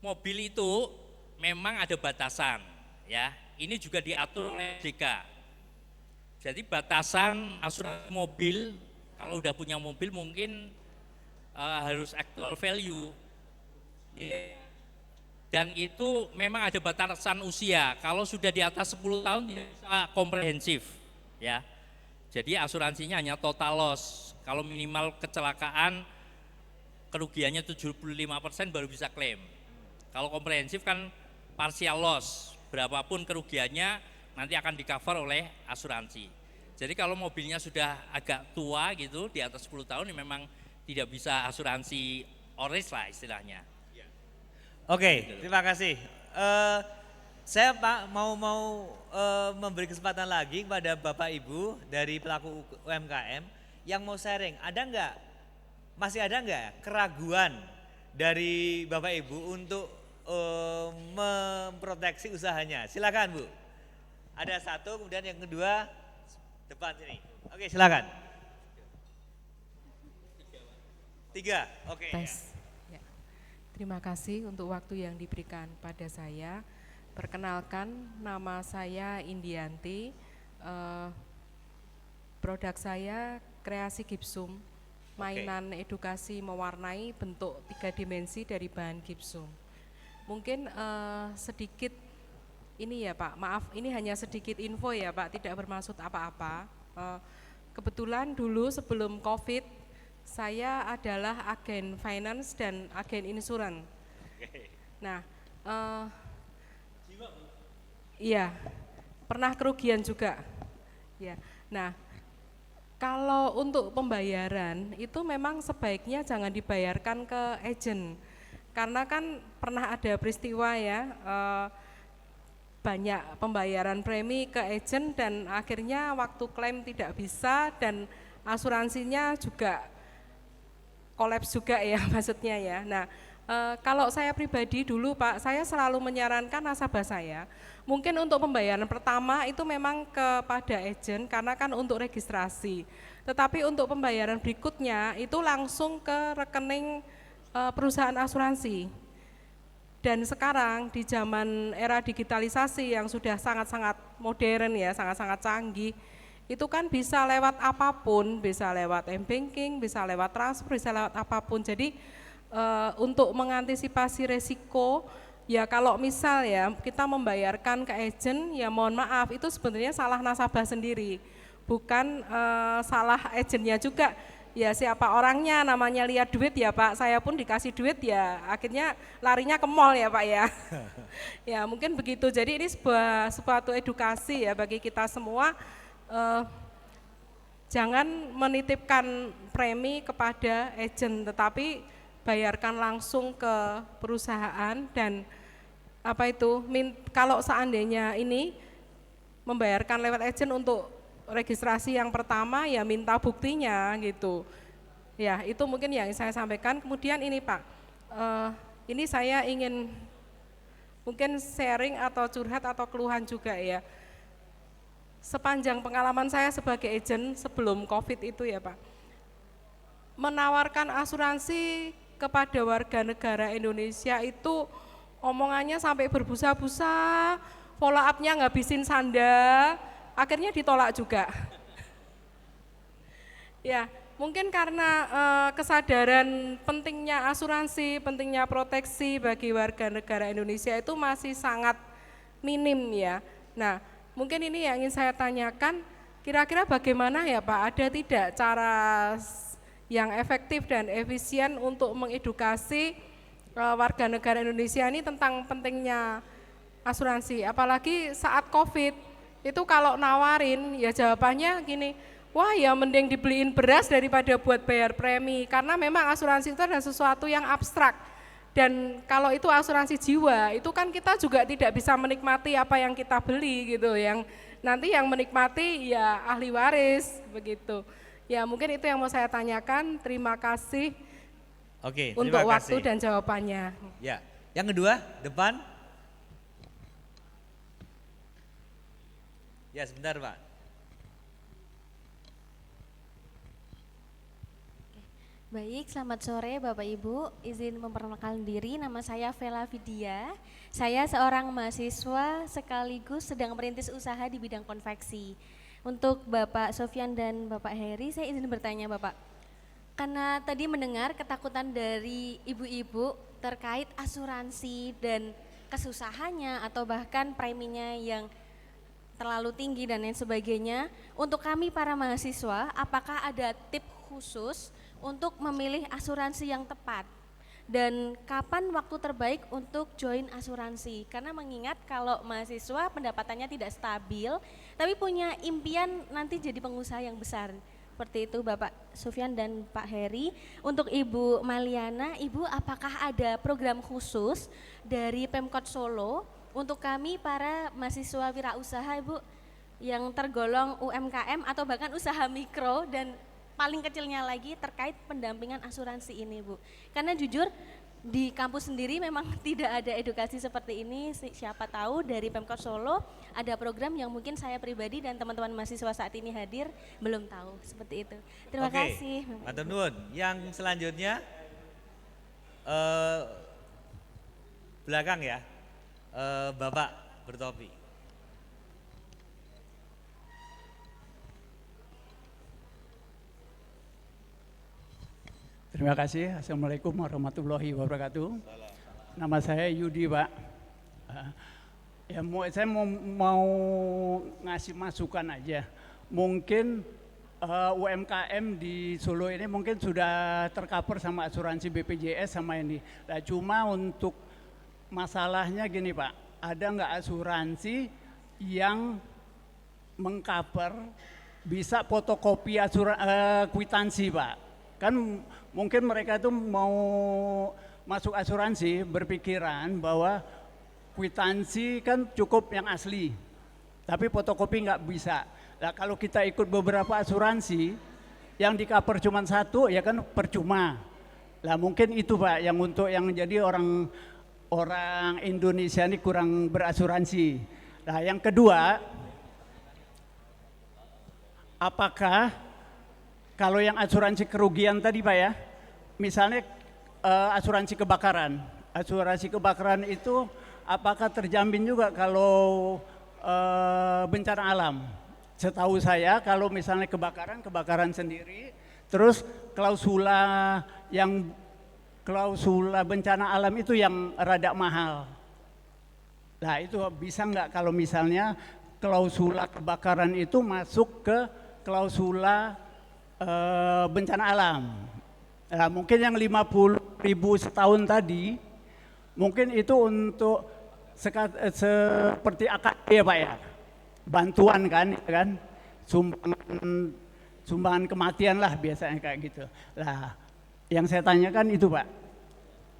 Mobil itu memang ada batasan ya. Ini juga diatur oleh OJK. Jadi batasan asuransi mobil kalau udah punya mobil mungkin harus actual value. Dan itu memang ada batasan usia. Kalau sudah di atas 10 tahun bisa komprehensif ya. Jadi asuransinya hanya total loss. Kalau minimal kecelakaan kerugiannya 75% baru bisa klaim. Kalau komprehensif kan partial loss, berapapun kerugiannya nanti akan di-cover oleh asuransi. Jadi kalau mobilnya sudah agak tua gitu, di atas 10 tahun ya memang tidak bisa asuransi oris lah istilahnya. Oke, terima kasih. Saya Pak mau memberi kesempatan lagi kepada Bapak Ibu dari pelaku UMKM yang mau sharing. Masih ada enggak keraguan dari Bapak Ibu untuk memproteksi usahanya? Silakan Bu. Ada satu, kemudian yang kedua depan sini. Oke, silakan. 3, oke. Tes. Ya. Terima kasih untuk waktu yang diberikan pada saya. Perkenalkan, nama saya Indianti. produk saya kreasi gipsum, mainan edukasi mewarnai bentuk 3 dimensi dari bahan gipsum. Mungkin sedikit ini ya Pak, maaf ini hanya sedikit info ya Pak, tidak bermaksud apa-apa. Kebetulan dulu sebelum COVID, saya adalah agen finance dan agen insuran. Nah, iya, pernah kerugian juga. Ya, nah kalau untuk pembayaran itu memang sebaiknya jangan dibayarkan ke agent, karena kan pernah ada peristiwa ya, banyak pembayaran premi ke agent dan akhirnya waktu klaim tidak bisa dan asuransinya juga kolaps juga ya maksudnya ya. Nah kalau saya pribadi dulu Pak, saya selalu menyarankan nasabah saya, mungkin untuk pembayaran pertama itu memang kepada agent karena kan untuk registrasi. Tetapi untuk pembayaran berikutnya itu langsung ke rekening perusahaan asuransi. Dan sekarang di zaman era digitalisasi yang sudah sangat-sangat modern ya, sangat-sangat canggih, itu kan bisa lewat apapun, bisa lewat m-banking, bisa lewat transfer, bisa lewat apapun. Jadi untuk mengantisipasi resiko, ya kalau misal ya kita membayarkan ke agent, ya mohon maaf itu sebenarnya salah nasabah sendiri, bukan salah agentnya juga. Ya siapa orangnya, namanya lihat duit ya Pak, saya pun dikasih duit ya akhirnya larinya ke mall ya Pak ya. Ya mungkin begitu, jadi ini suatu edukasi ya bagi kita semua, jangan menitipkan premi kepada agent, tetapi bayarkan langsung ke perusahaan. Dan apa itu, kalau seandainya ini membayarkan lewat agent untuk registrasi yang pertama ya minta buktinya gitu. Ya itu mungkin yang saya sampaikan. Kemudian ini Pak, ini saya ingin mungkin sharing atau curhat atau keluhan juga ya. Sepanjang pengalaman saya sebagai agent sebelum COVID itu ya Pak, menawarkan asuransi kepada warga negara Indonesia itu omongannya sampai berbusa-busa, follow up-nya ngabisin sanda, akhirnya ditolak juga. Ya, mungkin karena kesadaran pentingnya asuransi, pentingnya proteksi bagi warga negara Indonesia itu masih sangat minim ya. Nah, mungkin ini yang ingin saya tanyakan, kira-kira bagaimana ya Pak, ada tidak cara yang efektif dan efisien untuk mengedukasi warga negara Indonesia ini tentang pentingnya asuransi, apalagi saat COVID. Itu kalau nawarin ya jawabannya gini, wah ya mending dibeliin beras daripada buat bayar premi, karena memang asuransi itu adalah sesuatu yang abstrak. Dan kalau itu asuransi jiwa, itu kan kita juga tidak bisa menikmati apa yang kita beli gitu, yang nanti yang menikmati ya ahli waris begitu. Ya mungkin itu yang mau saya tanyakan, terima kasih. Oke, untuk terima waktu kasih. dan jawabannya. Ya, yang kedua, depan. Ya sebentar Pak. Baik, selamat sore Bapak Ibu. Izin memperkenalkan diri, nama saya Vela Vidya. Saya seorang mahasiswa sekaligus sedang merintis usaha di bidang konveksi. Untuk Bapak Sofyan dan Bapak Heri, saya izin bertanya Bapak. Karena tadi mendengar ketakutan dari ibu-ibu terkait asuransi dan kesusahannya atau bahkan preminya yang terlalu tinggi dan lain sebagainya. Untuk kami para mahasiswa, apakah ada tips khusus untuk memilih asuransi yang tepat? Dan kapan waktu terbaik untuk join asuransi? Karena mengingat kalau mahasiswa pendapatannya tidak stabil, tapi punya impian nanti jadi pengusaha yang besar. Seperti itu Bapak Sufyan dan Pak Heri. Untuk Ibu Maliana, Ibu apakah ada program khusus dari Pemkot Solo untuk kami para mahasiswa wirausaha Ibu yang tergolong UMKM atau bahkan usaha mikro dan paling kecilnya lagi terkait pendampingan asuransi ini Bu. Karena jujur di kampus sendiri memang tidak ada edukasi seperti ini. Siapa tahu dari Pemkot Solo ada program yang mungkin saya pribadi dan teman-teman mahasiswa saat ini hadir belum tahu, seperti itu. Terima kasih. Matur nuwun. Yang selanjutnya belakang ya. Bapak bertopi. Terima kasih. Assalamualaikum warahmatullahi wabarakatuh. Nama saya Yudi, Pak. Saya mau ngasih masukan aja. Mungkin UMKM di Solo ini mungkin sudah tercover sama asuransi BPJS sama ini. Nah, cuma untuk masalahnya gini, Pak, ada nggak asuransi yang mengcover bisa fotokopi kwitansi, Pak? Kan mungkin mereka tuh mau masuk asuransi berpikiran bahwa kwitansi kan cukup yang asli, tapi fotokopi nggak bisa. Nah, kalau kita ikut beberapa asuransi yang di cover cuma satu, ya kan percuma. Nah, mungkin itu, Pak, yang untuk yang jadi orang Indonesia ini kurang berasuransi. Nah, yang kedua, apakah kalau yang asuransi kerugian tadi, Pak, ya, misalnya asuransi kebakaran itu apakah terjamin juga kalau bencana alam? Setahu saya kalau misalnya kebakaran sendiri, terus klausula bencana alam itu yang rada mahal. Nah, itu bisa nggak kalau misalnya klausula kebakaran itu masuk ke klausula bencana alam? Nah, mungkin yang 50.000 setahun tadi, mungkin itu untuk seperti AKP ya, Pak, ya, bantuan kan, sumbangan kematian lah biasanya kayak gitu. Nah, yang saya tanyakan itu, Pak,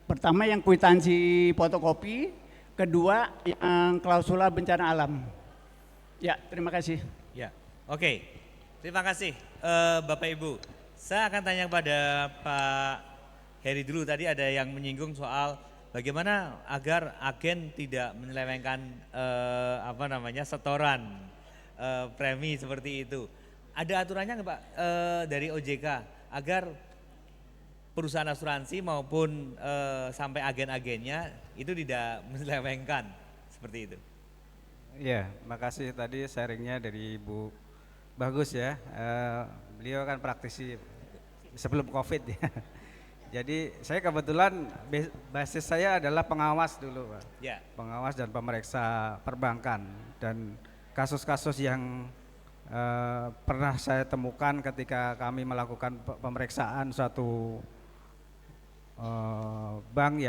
pertama yang kwitansi fotokopi, kedua yang klausula bencana alam. Ya, terima kasih. Ya, oke. Terima kasih Bapak Ibu. Saya akan tanya kepada Pak Heri dulu. Tadi ada yang menyinggung soal bagaimana agar agen tidak menyelewengkan setoran premi seperti itu. Ada aturannya nggak, Pak, dari OJK agar perusahaan asuransi maupun sampai agen-agennya itu tidak menyelewengkan seperti itu? Iya, makasih tadi sharingnya dari Ibu bagus ya. Beliau kan praktisi sebelum COVID ya. Jadi saya kebetulan basis saya adalah pengawas dulu, Pak. Ya. Pengawas dan pemeriksa perbankan, dan kasus-kasus yang pernah saya temukan ketika kami melakukan pemeriksaan suatu bank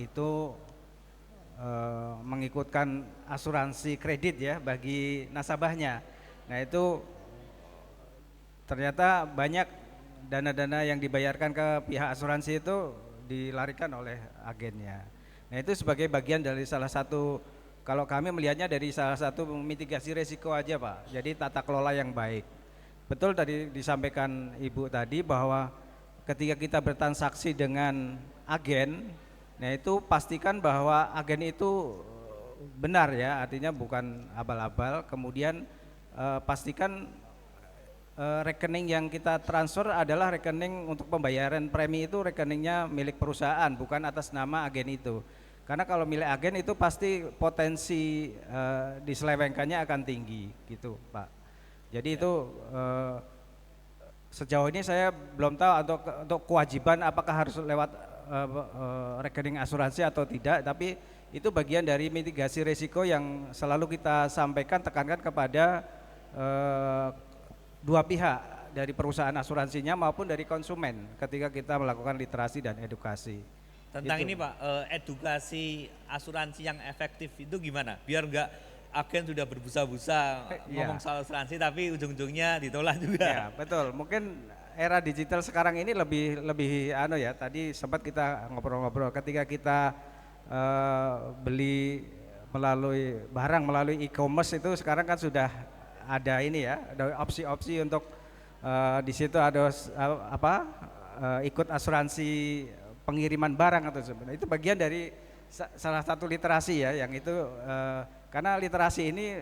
itu mengikutkan asuransi kredit ya bagi nasabahnya. Nah, itu ternyata banyak dana-dana yang dibayarkan ke pihak asuransi itu dilarikan oleh agennya. Nah, itu sebagai bagian dari salah satu, kalau kami melihatnya dari salah satu mitigasi risiko aja, Pak. Jadi tata kelola yang baik. Betul tadi disampaikan Ibu tadi bahwa ketika kita bertransaksi dengan agen, nah itu pastikan bahwa agen itu benar ya, artinya bukan abal-abal. Kemudian pastikan rekening yang kita transfer adalah rekening untuk pembayaran premi, itu rekeningnya milik perusahaan, bukan atas nama agen itu. Karena kalau milik agen itu pasti potensi diselewengkannya akan tinggi gitu, Pak. Jadi itu sejauh ini saya belum tahu untuk kewajiban apakah harus lewat rekening asuransi atau tidak, tapi itu bagian dari mitigasi risiko yang selalu kita sampaikan, tekankan kepada dua pihak, dari perusahaan asuransinya maupun dari konsumen ketika kita melakukan literasi dan edukasi. Tentang gitu. ini, Pak, edukasi asuransi yang efektif itu gimana? Biar enggak agen sudah berbusa-busa ngomong soal asuransi tapi ujung-ujungnya ditolak juga. Ya, betul. Mungkin era digital sekarang ini lebih ya, tadi sempat kita ngobrol-ngobrol ketika kita beli barang melalui e-commerce itu sekarang kan sudah ada ini ya, ada opsi-opsi untuk di situ ada ikut asuransi pengiriman barang atau sebenarnya itu bagian dari salah satu literasi ya, yang itu karena literasi ini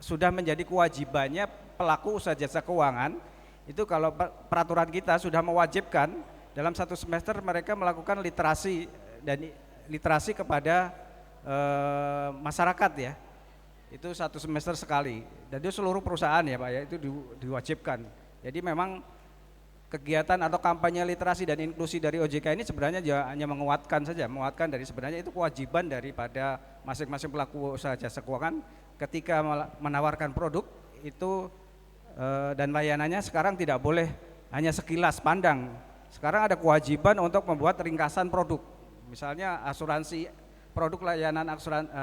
sudah menjadi kewajibannya pelaku usaha jasa keuangan. Itu kalau peraturan kita sudah mewajibkan dalam satu semester mereka melakukan literasi dan literasi kepada masyarakat ya. Itu satu semester sekali, dan itu seluruh perusahaan ya, Pak ya, itu diwajibkan. Jadi memang kegiatan atau kampanye literasi dan inklusi dari OJK ini sebenarnya hanya menguatkan saja, menguatkan dari sebenarnya itu kewajiban daripada masing-masing pelaku usaha jasa keuangan ketika menawarkan produk itu dan layanannya sekarang tidak boleh hanya sekilas pandang. Sekarang ada kewajiban untuk membuat ringkasan produk. Misalnya asuransi, produk layanan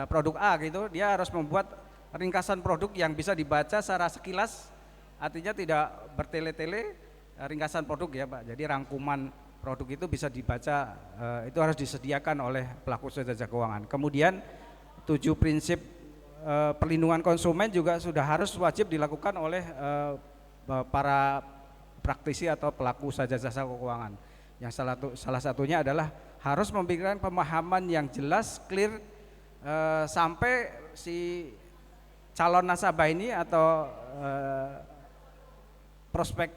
produk A gitu, dia harus membuat ringkasan produk yang bisa dibaca secara sekilas, artinya tidak bertele-tele, ringkasan produk ya Pak. Jadi rangkuman produk itu bisa dibaca, itu harus disediakan oleh pelaku usaha jasa keuangan. Kemudian 7 prinsip perlindungan konsumen juga sudah harus wajib dilakukan oleh para praktisi atau pelaku usaha jasa keuangan. Yang salah satunya adalah harus memberikan pemahaman yang jelas, clear, sampai si calon nasabah ini atau prospek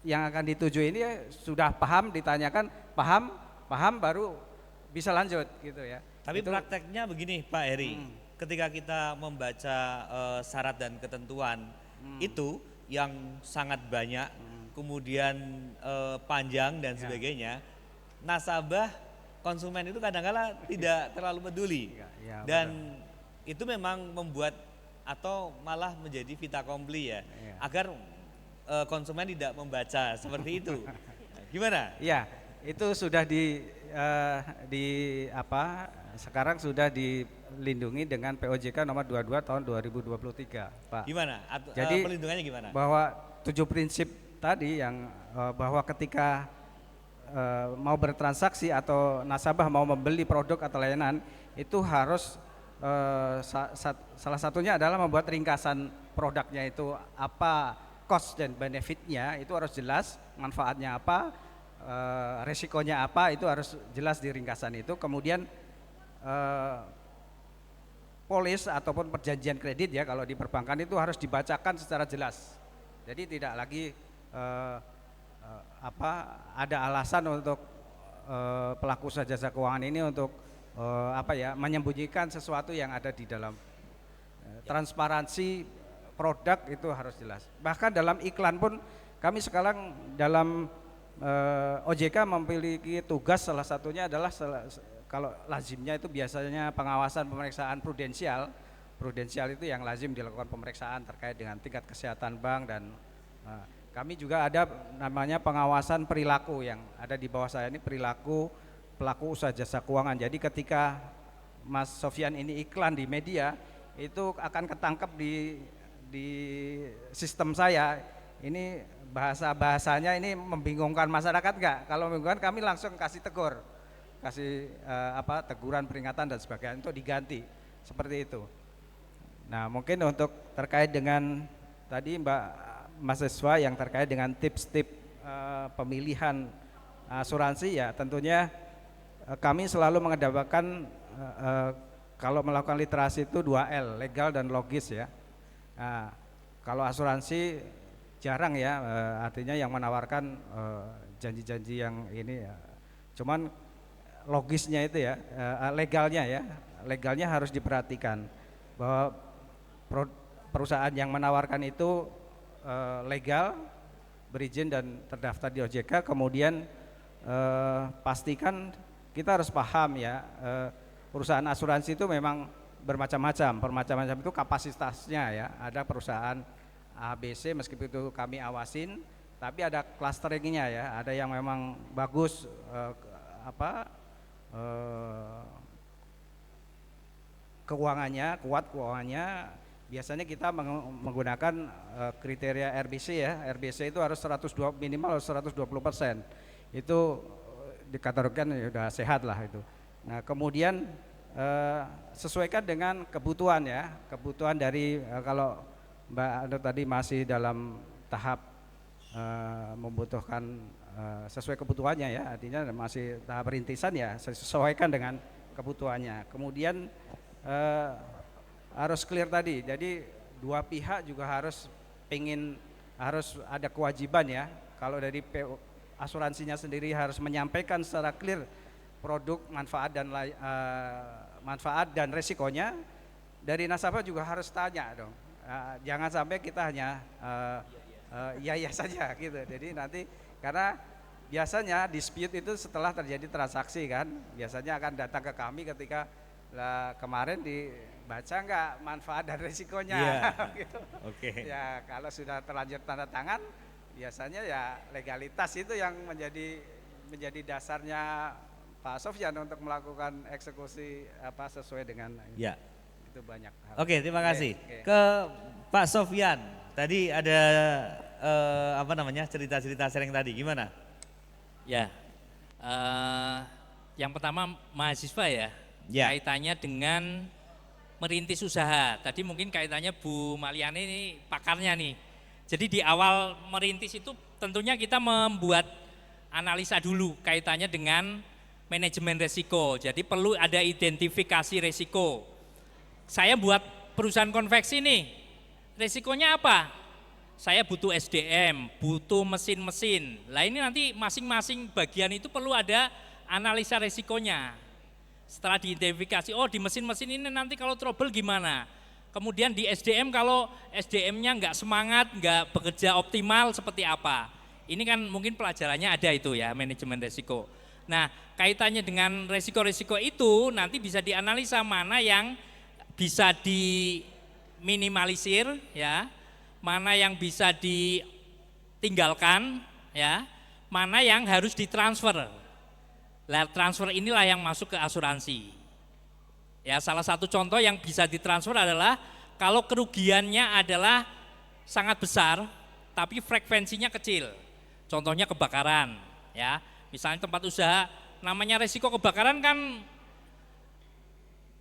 yang akan dituju ini sudah paham, ditanyakan paham baru bisa lanjut gitu ya. Tapi prakteknya begini Pak Heri, ketika kita membaca syarat dan ketentuan itu yang sangat banyak, kemudian panjang dan sebagainya, nasabah konsumen itu kadang-kala tidak terlalu peduli dan itu memang membuat atau malah menjadi vita kompli ya, agar konsumen tidak membaca seperti itu. Gimana? Ya, itu sudah sekarang sudah dilindungi dengan POJK nomor 22 tahun 2023, Pak. Gimana? Jadi pelindungannya gimana? Bahwa 7 prinsip tadi yang bahwa ketika mau bertransaksi atau nasabah mau membeli produk atau layanan itu harus salah satunya adalah membuat ringkasan produknya itu apa, cost dan benefitnya itu harus jelas, manfaatnya apa, resikonya apa, itu harus jelas di ringkasan itu. Kemudian polis ataupun perjanjian kredit ya kalau di perbankan itu harus dibacakan secara jelas. Jadi tidak lagi ada alasan untuk pelaku usaha jasa keuangan ini untuk menyembunyikan sesuatu yang ada di dalam. Transparansi produk itu harus jelas. Bahkan dalam iklan pun kami sekarang dalam OJK memiliki tugas, salah satunya adalah kalau lazimnya itu biasanya pengawasan pemeriksaan prudensial. Prudensial itu yang lazim dilakukan pemeriksaan terkait dengan tingkat kesehatan bank dan kami juga ada namanya pengawasan perilaku yang ada di bawah saya ini, perilaku pelaku usaha jasa keuangan. Jadi ketika Mas Sofyan ini iklan di media itu akan ketangkep di sistem saya. Ini bahasanya ini membingungkan masyarakat enggak? Kalau membingungkan kami langsung kasih tegur, kasih teguran, peringatan dan sebagainya untuk diganti seperti itu. Nah mungkin untuk terkait dengan tadi Mbak mahasiswa yang terkait dengan tips-tips pemilihan asuransi ya tentunya kami selalu mengedepankan kalau melakukan literasi itu 2L, legal dan logis ya. Nah, kalau asuransi jarang ya, artinya yang menawarkan janji-janji yang ini ya. Cuman logisnya itu ya, legalnya harus diperhatikan bahwa perusahaan yang menawarkan itu legal, berizin dan terdaftar di OJK. Kemudian pastikan kita harus paham ya, perusahaan asuransi itu memang bermacam-macam itu kapasitasnya ya. Ada perusahaan ABC meskipun itu kami awasin, tapi ada clusteringnya ya. Ada yang memang bagus keuangannya, kuat keuangannya. Biasanya kita menggunakan kriteria RBC ya. RBC itu harus minimal 120%. Itu dikategorikan ya sudah sehat lah itu. Nah kemudian sesuaikan dengan kebutuhan ya, kebutuhan dari kalau Mbak Ando tadi masih dalam tahap membutuhkan sesuai kebutuhannya ya, artinya masih tahap rintisan ya, sesuaikan dengan kebutuhannya. Kemudian harus clear tadi, jadi dua pihak juga harus ada kewajiban ya. Kalau dari asuransinya sendiri harus menyampaikan secara clear produk, manfaat dan resikonya. Dari nasabah juga harus tanya dong. Jangan sampai kita hanya ya saja gitu. Jadi nanti Karena biasanya dispute itu setelah terjadi transaksi kan, biasanya akan datang ke kami ketika lah kemarin dibaca nggak manfaat dan risikonya. Gitu. Ya kalau sudah terlanjur tanda tangan, biasanya ya legalitas itu yang menjadi dasarnya Pak Sofyan untuk melakukan eksekusi sesuai dengan itu banyak hal. Oke, terima kasih. Oke. Ke Pak Sofyan, tadi ada cerita-cerita sharing tadi, gimana? Ya, yang pertama mahasiswa ya, kaitannya dengan merintis usaha. Tadi mungkin kaitannya Bu Maliani ini pakarnya nih. Jadi di awal merintis itu tentunya kita membuat analisa dulu kaitannya dengan manajemen resiko. Jadi perlu ada identifikasi resiko. Saya buat perusahaan konveksi nih, resikonya apa? Saya butuh SDM, butuh mesin-mesin. Lah ini nanti masing-masing bagian itu perlu ada analisa resikonya. Setelah diidentifikasi, oh di mesin-mesin ini nanti kalau trouble gimana? Kemudian di SDM kalau SDM-nya nggak semangat, nggak bekerja optimal seperti apa? Ini kan mungkin pelajarannya ada itu ya, manajemen resiko. Nah kaitannya dengan resiko-resiko itu nanti bisa dianalisa mana yang bisa diminimalisir ya, mana yang bisa ditinggalkan ya, mana yang harus ditransfer. Nah, transfer inilah yang masuk ke asuransi. Ya, salah satu contoh yang bisa ditransfer adalah kalau kerugiannya adalah sangat besar tapi frekuensinya kecil. Contohnya kebakaran ya. Misalnya tempat usaha namanya resiko kebakaran kan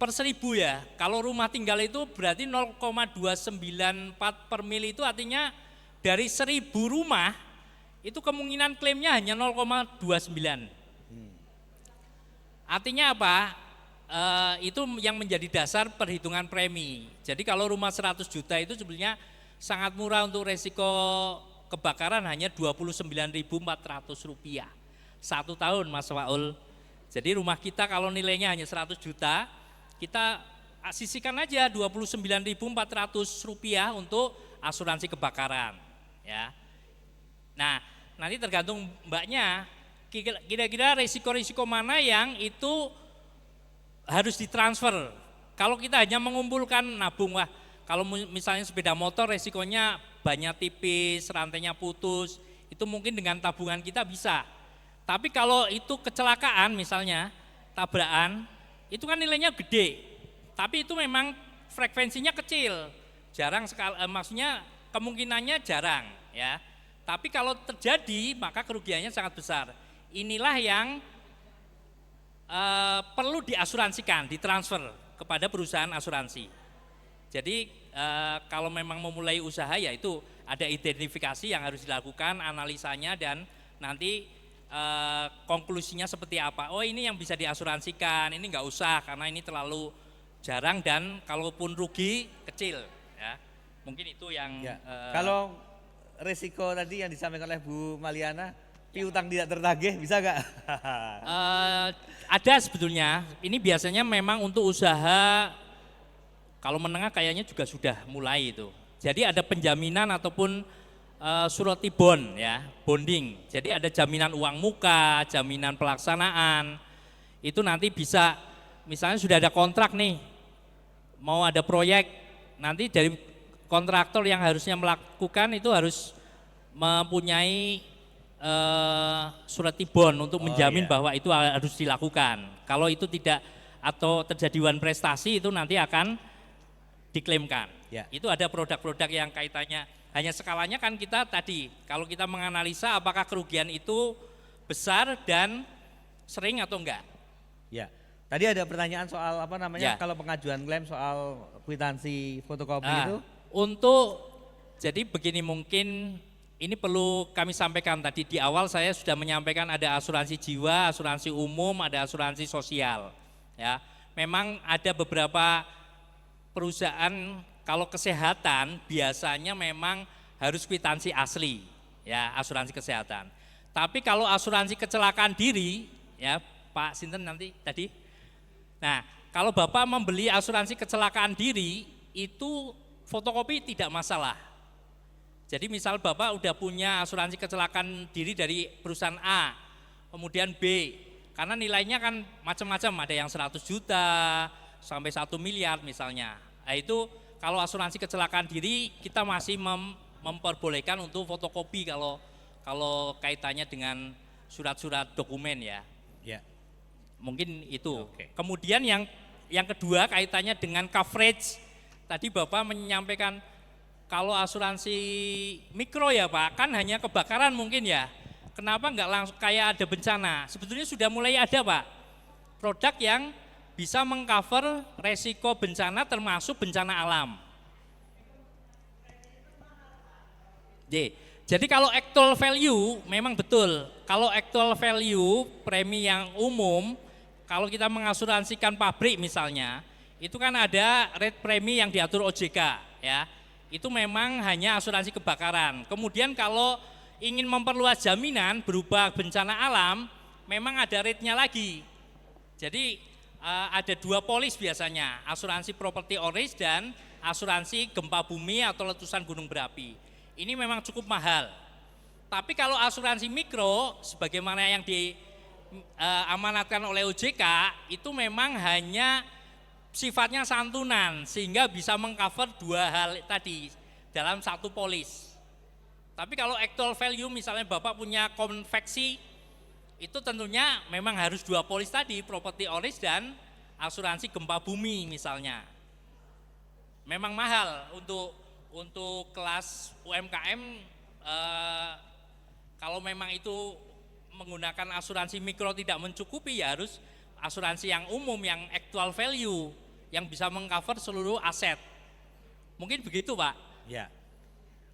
per 1000 ya. Kalau rumah tinggal itu berarti 0,294 per mil, itu artinya dari 1000 rumah itu kemungkinan klaimnya hanya 0,29. Artinya apa? Itu yang menjadi dasar perhitungan premi. Jadi kalau rumah 100 juta itu sebenarnya sangat murah untuk resiko kebakaran, hanya Rp29.400. 1 tahun Mas Waul. Jadi rumah kita kalau nilainya hanya 100 juta, kita sisihkan aja Rp29.400 untuk asuransi kebakaran. Ya. Nah nanti tergantung mbaknya, kira-kira risiko-risiko mana yang itu harus ditransfer. Kalau kita hanya mengumpulkan nabung, wah kalau misalnya sepeda motor resikonya bannya tipis, rantainya putus, itu mungkin dengan tabungan kita bisa. Tapi kalau itu kecelakaan misalnya, tabrakan, itu kan nilainya gede. Tapi itu memang frekuensinya kecil, jarang sekali, maksudnya kemungkinannya jarang ya. Tapi kalau terjadi maka kerugiannya sangat besar. Inilah yang perlu diasuransikan, ditransfer kepada perusahaan asuransi. Jadi kalau memang memulai usaha ya itu ada identifikasi yang harus dilakukan, analisanya, dan nanti konklusinya seperti apa. Oh ini yang bisa diasuransikan, ini enggak usah karena ini terlalu jarang dan kalaupun rugi kecil ya. Mungkin itu yang kalau resiko tadi yang disampaikan oleh Bu Maliana, piutang tidak tertagih bisa nggak? Ada sebetulnya. Ini biasanya memang untuk usaha kalau menengah kayaknya juga sudah mulai itu. Jadi ada penjaminan ataupun surety bond ya, bonding. Jadi ada jaminan uang muka, jaminan pelaksanaan. Itu nanti bisa misalnya sudah ada kontrak nih, mau ada proyek, nanti dari kontraktor yang harusnya melakukan itu harus mempunyai surety bond untuk menjamin bahwa itu harus dilakukan. Kalau itu tidak atau terjadi wan prestasi itu nanti akan diklaimkan. Itu ada produk-produk yang kaitannya, hanya skalanya kan kita tadi kalau kita menganalisa apakah kerugian itu besar dan sering atau enggak. Ya. Tadi ada pertanyaan soal apa namanya kalau pengajuan klaim soal kwitansi fotokopi itu. Jadi begini, mungkin ini perlu kami sampaikan tadi di awal saya sudah menyampaikan ada asuransi jiwa, asuransi umum, ada asuransi sosial. Ya, memang ada beberapa perusahaan kalau kesehatan biasanya memang harus kwitansi asli, ya asuransi kesehatan. Tapi kalau asuransi kecelakaan diri, ya Pak Sinten nanti tadi. Nah, kalau Bapak membeli asuransi kecelakaan diri itu fotokopi tidak masalah. Jadi misal Bapak udah punya asuransi kecelakaan diri dari perusahaan A, kemudian B, karena nilainya kan macam-macam, ada yang 100 juta sampai 1 miliar misalnya. Nah itu kalau asuransi kecelakaan diri kita masih memperbolehkan untuk fotokopi kalau kaitannya dengan surat-surat dokumen ya. Ya. Mungkin itu. Kemudian yang kedua kaitannya dengan coverage. Tadi Bapak menyampaikan kalau asuransi mikro ya Pak, kan hanya kebakaran mungkin ya. Kenapa enggak langsung kayak ada bencana? Sebetulnya sudah mulai ada Pak, produk yang bisa mengcover resiko bencana termasuk bencana alam. Jadi kalau actual value memang betul, kalau actual value premi yang umum, kalau kita mengasuransikan pabrik misalnya, itu kan ada rate premi yang diatur OJK ya. Itu memang hanya asuransi kebakaran. Kemudian kalau ingin memperluas jaminan berupa bencana alam, memang ada rate-nya lagi. Jadi ada 2 polis biasanya, asuransi property or risk dan asuransi gempa bumi atau letusan gunung berapi. Ini memang cukup mahal. Tapi kalau asuransi mikro, sebagaimana yang diamanatkan oleh OJK, itu memang hanya sifatnya santunan sehingga bisa mengcover 2 hal tadi dalam 1 polis. Tapi kalau actual value misalnya Bapak punya konveksi, itu tentunya memang harus 2 polis tadi, property or risk dan asuransi gempa bumi misalnya. Memang mahal untuk kelas UMKM, kalau memang itu menggunakan asuransi mikro tidak mencukupi ya harus asuransi yang umum yang actual value yang bisa mengcover seluruh aset. Mungkin begitu Pak. Ya.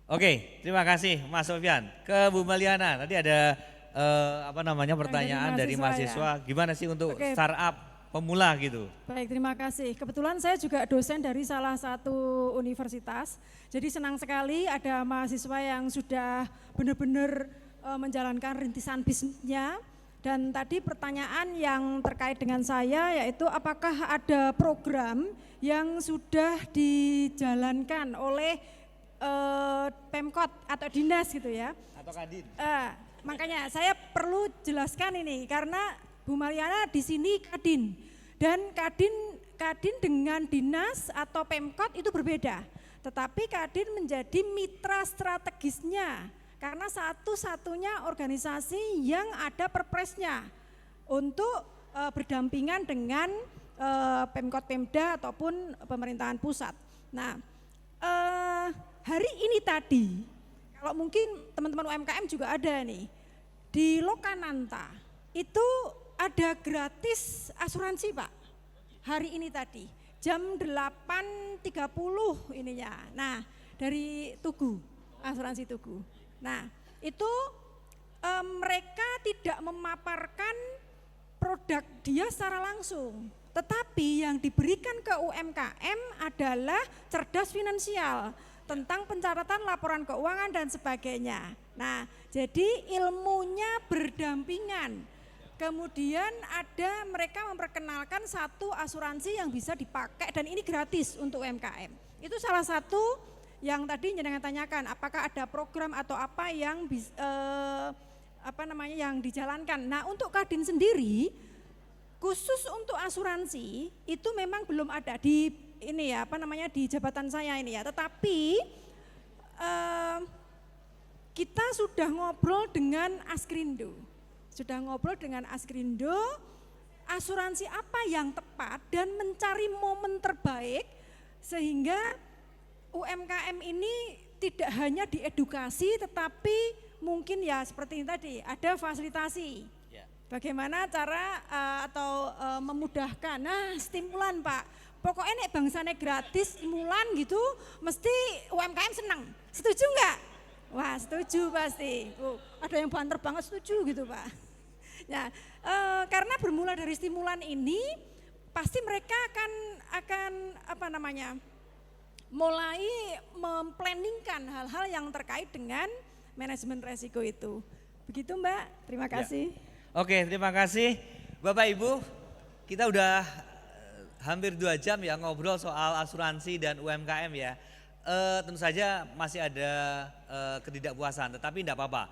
Oke, terima kasih Mas Sofyan. Ke Bu Maliana, tadi ada pertanyaan dari mahasiswa. Gimana sih untuk startup pemula gitu? Baik, terima kasih. Kebetulan saya juga dosen dari salah satu universitas. Jadi senang sekali ada mahasiswa yang sudah benar-benar menjalankan rintisan bisnisnya. Dan tadi pertanyaan yang terkait dengan saya yaitu apakah ada program yang sudah dijalankan oleh Pemkot atau dinas gitu ya. Atau Kadin. Makanya saya perlu jelaskan ini karena Bu Mariana di sini Kadin dan Kadin dengan dinas atau Pemkot itu berbeda. Tetapi Kadin menjadi mitra strategisnya. Karena satu-satunya organisasi yang ada perpresnya untuk berdampingan dengan Pemkot Pemda ataupun pemerintahan pusat. Nah, hari ini tadi, kalau mungkin teman-teman UMKM juga ada nih, di Lokananta itu ada gratis asuransi Pak, hari ini tadi, jam 8.30 ininya, nah dari Tugu, asuransi Tugu. Nah itu mereka tidak memaparkan produk dia secara langsung, tetapi yang diberikan ke UMKM adalah cerdas finansial tentang pencatatan laporan keuangan dan sebagainya. Nah jadi ilmunya berdampingan. Kemudian ada mereka memperkenalkan satu asuransi yang bisa dipakai dan ini gratis untuk UMKM. Itu salah satu yang tadi jenengan tanyakan, apakah ada program atau apa yang yang dijalankan. Nah, untuk Kadin sendiri khusus untuk asuransi itu memang belum ada di ini ya, di jabatan saya ini ya. Tetapi kita sudah ngobrol dengan Askrindo. Asuransi apa yang tepat dan mencari momen terbaik sehingga UMKM ini tidak hanya diedukasi tetapi mungkin ya seperti ini tadi ada fasilitasi. Bagaimana cara memudahkan, nah stimulan Pak. Pokoknya nek bangsane gratis stimulan gitu mesti UMKM senang. Setuju enggak? Wah setuju pasti. Ada yang banter banget setuju gitu Pak. Nah karena bermula dari stimulan ini pasti mereka akan mulai memplanningkan hal-hal yang terkait dengan manajemen resiko itu. Begitu Mbak, terima kasih. Ya. Oke, terima kasih Bapak Ibu. Kita udah hampir 2 jam ya ngobrol soal asuransi dan UMKM ya. tentu saja masih ada ketidakpuasan, tetapi tidak apa-apa.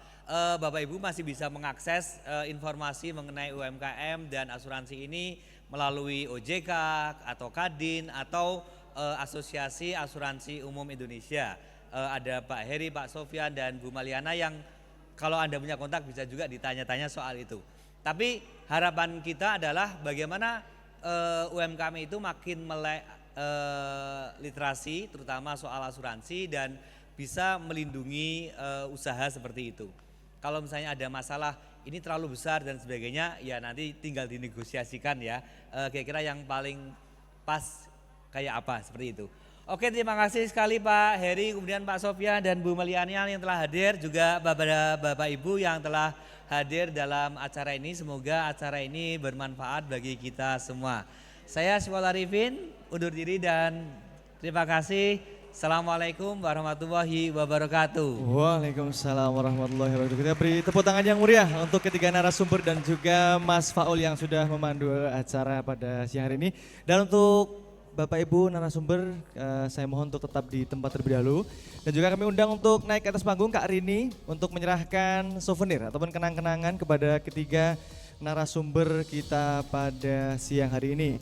Bapak Ibu masih bisa mengakses informasi mengenai UMKM dan asuransi ini melalui OJK atau Kadin atau Asosiasi Asuransi Umum Indonesia. Ada Pak Heri, Pak Sofyan, dan Bu Maliana yang kalau Anda punya kontak bisa juga ditanya-tanya soal itu. Tapi harapan kita adalah bagaimana UMKM itu makin melek literasi terutama soal asuransi dan bisa melindungi usaha seperti itu. Kalau misalnya ada masalah ini terlalu besar dan sebagainya, ya nanti tinggal dinegosiasikan ya. Kira-kira yang paling pas kayak apa seperti itu. Oke, terima kasih sekali Pak Heri, kemudian Pak Sofyan dan Bu Meliana yang telah hadir, juga Bapak Ibu yang telah hadir dalam acara ini. Semoga acara ini bermanfaat bagi kita semua. Saya Syiful Arifin undur diri dan terima kasih. Assalamualaikum warahmatullahi wabarakatuh. Waalaikumsalam warahmatullahi wabarakatuh. Kita beri tepuk tangan yang meriah untuk ketiga narasumber dan juga Mas Faul yang sudah memandu acara pada siang hari ini. Dan untuk Bapak Ibu narasumber, saya mohon untuk tetap di tempat terlebih dahulu. Dan juga kami undang untuk naik ke atas panggung Kak Rini untuk menyerahkan souvenir ataupun kenang-kenangan kepada ketiga narasumber kita pada siang hari ini.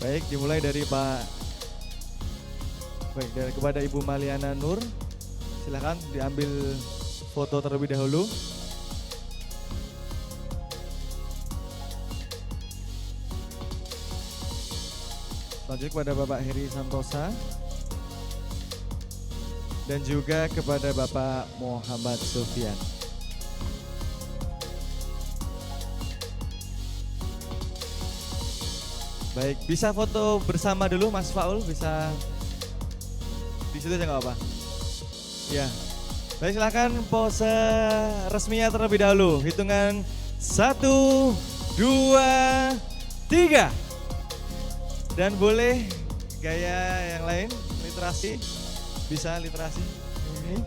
Baik, dimulai dari kepada Ibu Maliana Nur. Silakan diambil foto terlebih dahulu. Selanjutnya kepada Bapak Heri Santosa dan juga kepada Bapak Muhammad Sofyan. Baik, bisa foto bersama dulu Mas Faul, bisa di situ aja nggak apa-apa. Ya, baik silakan pose resminya terlebih dahulu. Hitungan 1, 2, 3. Dan boleh gaya yang lain, literasi, bisa literasi. Ini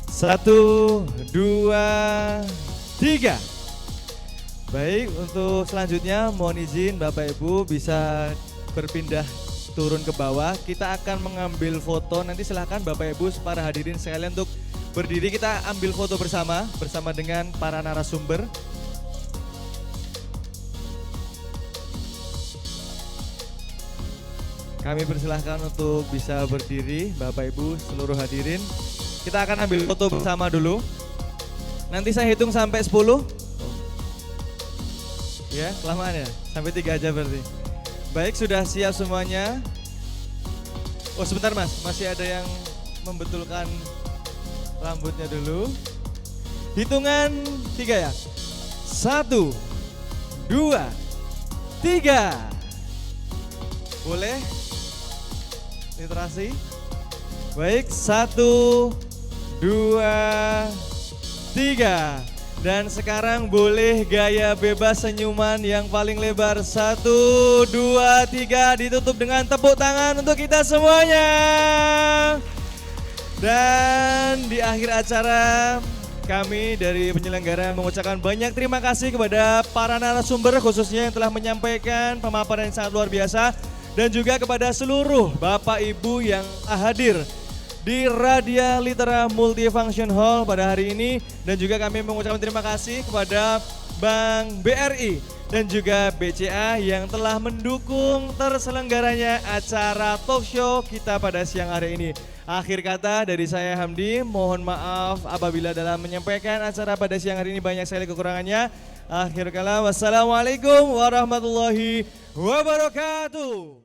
1, 2, 3. Baik, untuk selanjutnya mohon izin Bapak Ibu bisa berpindah turun ke bawah. Kita akan mengambil foto, nanti silakan Bapak Ibu para hadirin sekalian untuk berdiri. Kita ambil foto bersama dengan para narasumber. Kami persilahkan untuk bisa berdiri Bapak Ibu seluruh hadirin. Kita akan ambil foto bersama dulu. Nanti saya hitung sampai 10. Ya, kelamaan ya, sampai 3 aja berarti. Baik, sudah siap semuanya. Oh sebentar Mas, masih ada yang membetulkan rambutnya dulu. Hitungan 3 ya. 1, 2, 3. Boleh? Literasi. Baik, 1, 2, 3. Dan sekarang boleh gaya bebas senyuman yang paling lebar. 1, 2, 3. Ditutup dengan tepuk tangan untuk kita semuanya. Dan di akhir acara kami dari penyelenggara mengucapkan banyak terima kasih kepada para narasumber khususnya yang telah menyampaikan pemaparan yang sangat luar biasa. Dan juga kepada seluruh Bapak Ibu yang hadir di Radia Litera Multifunction Hall pada hari ini. Dan juga kami mengucapkan terima kasih kepada Bank BRI dan juga BCA yang telah mendukung terselenggaranya acara talk show kita pada siang hari ini. Akhir kata dari saya Hamdi, mohon maaf apabila dalam menyampaikan acara pada siang hari ini banyak sekali kekurangannya. Akhir kata, wassalamualaikum warahmatullahi wabarakatuh.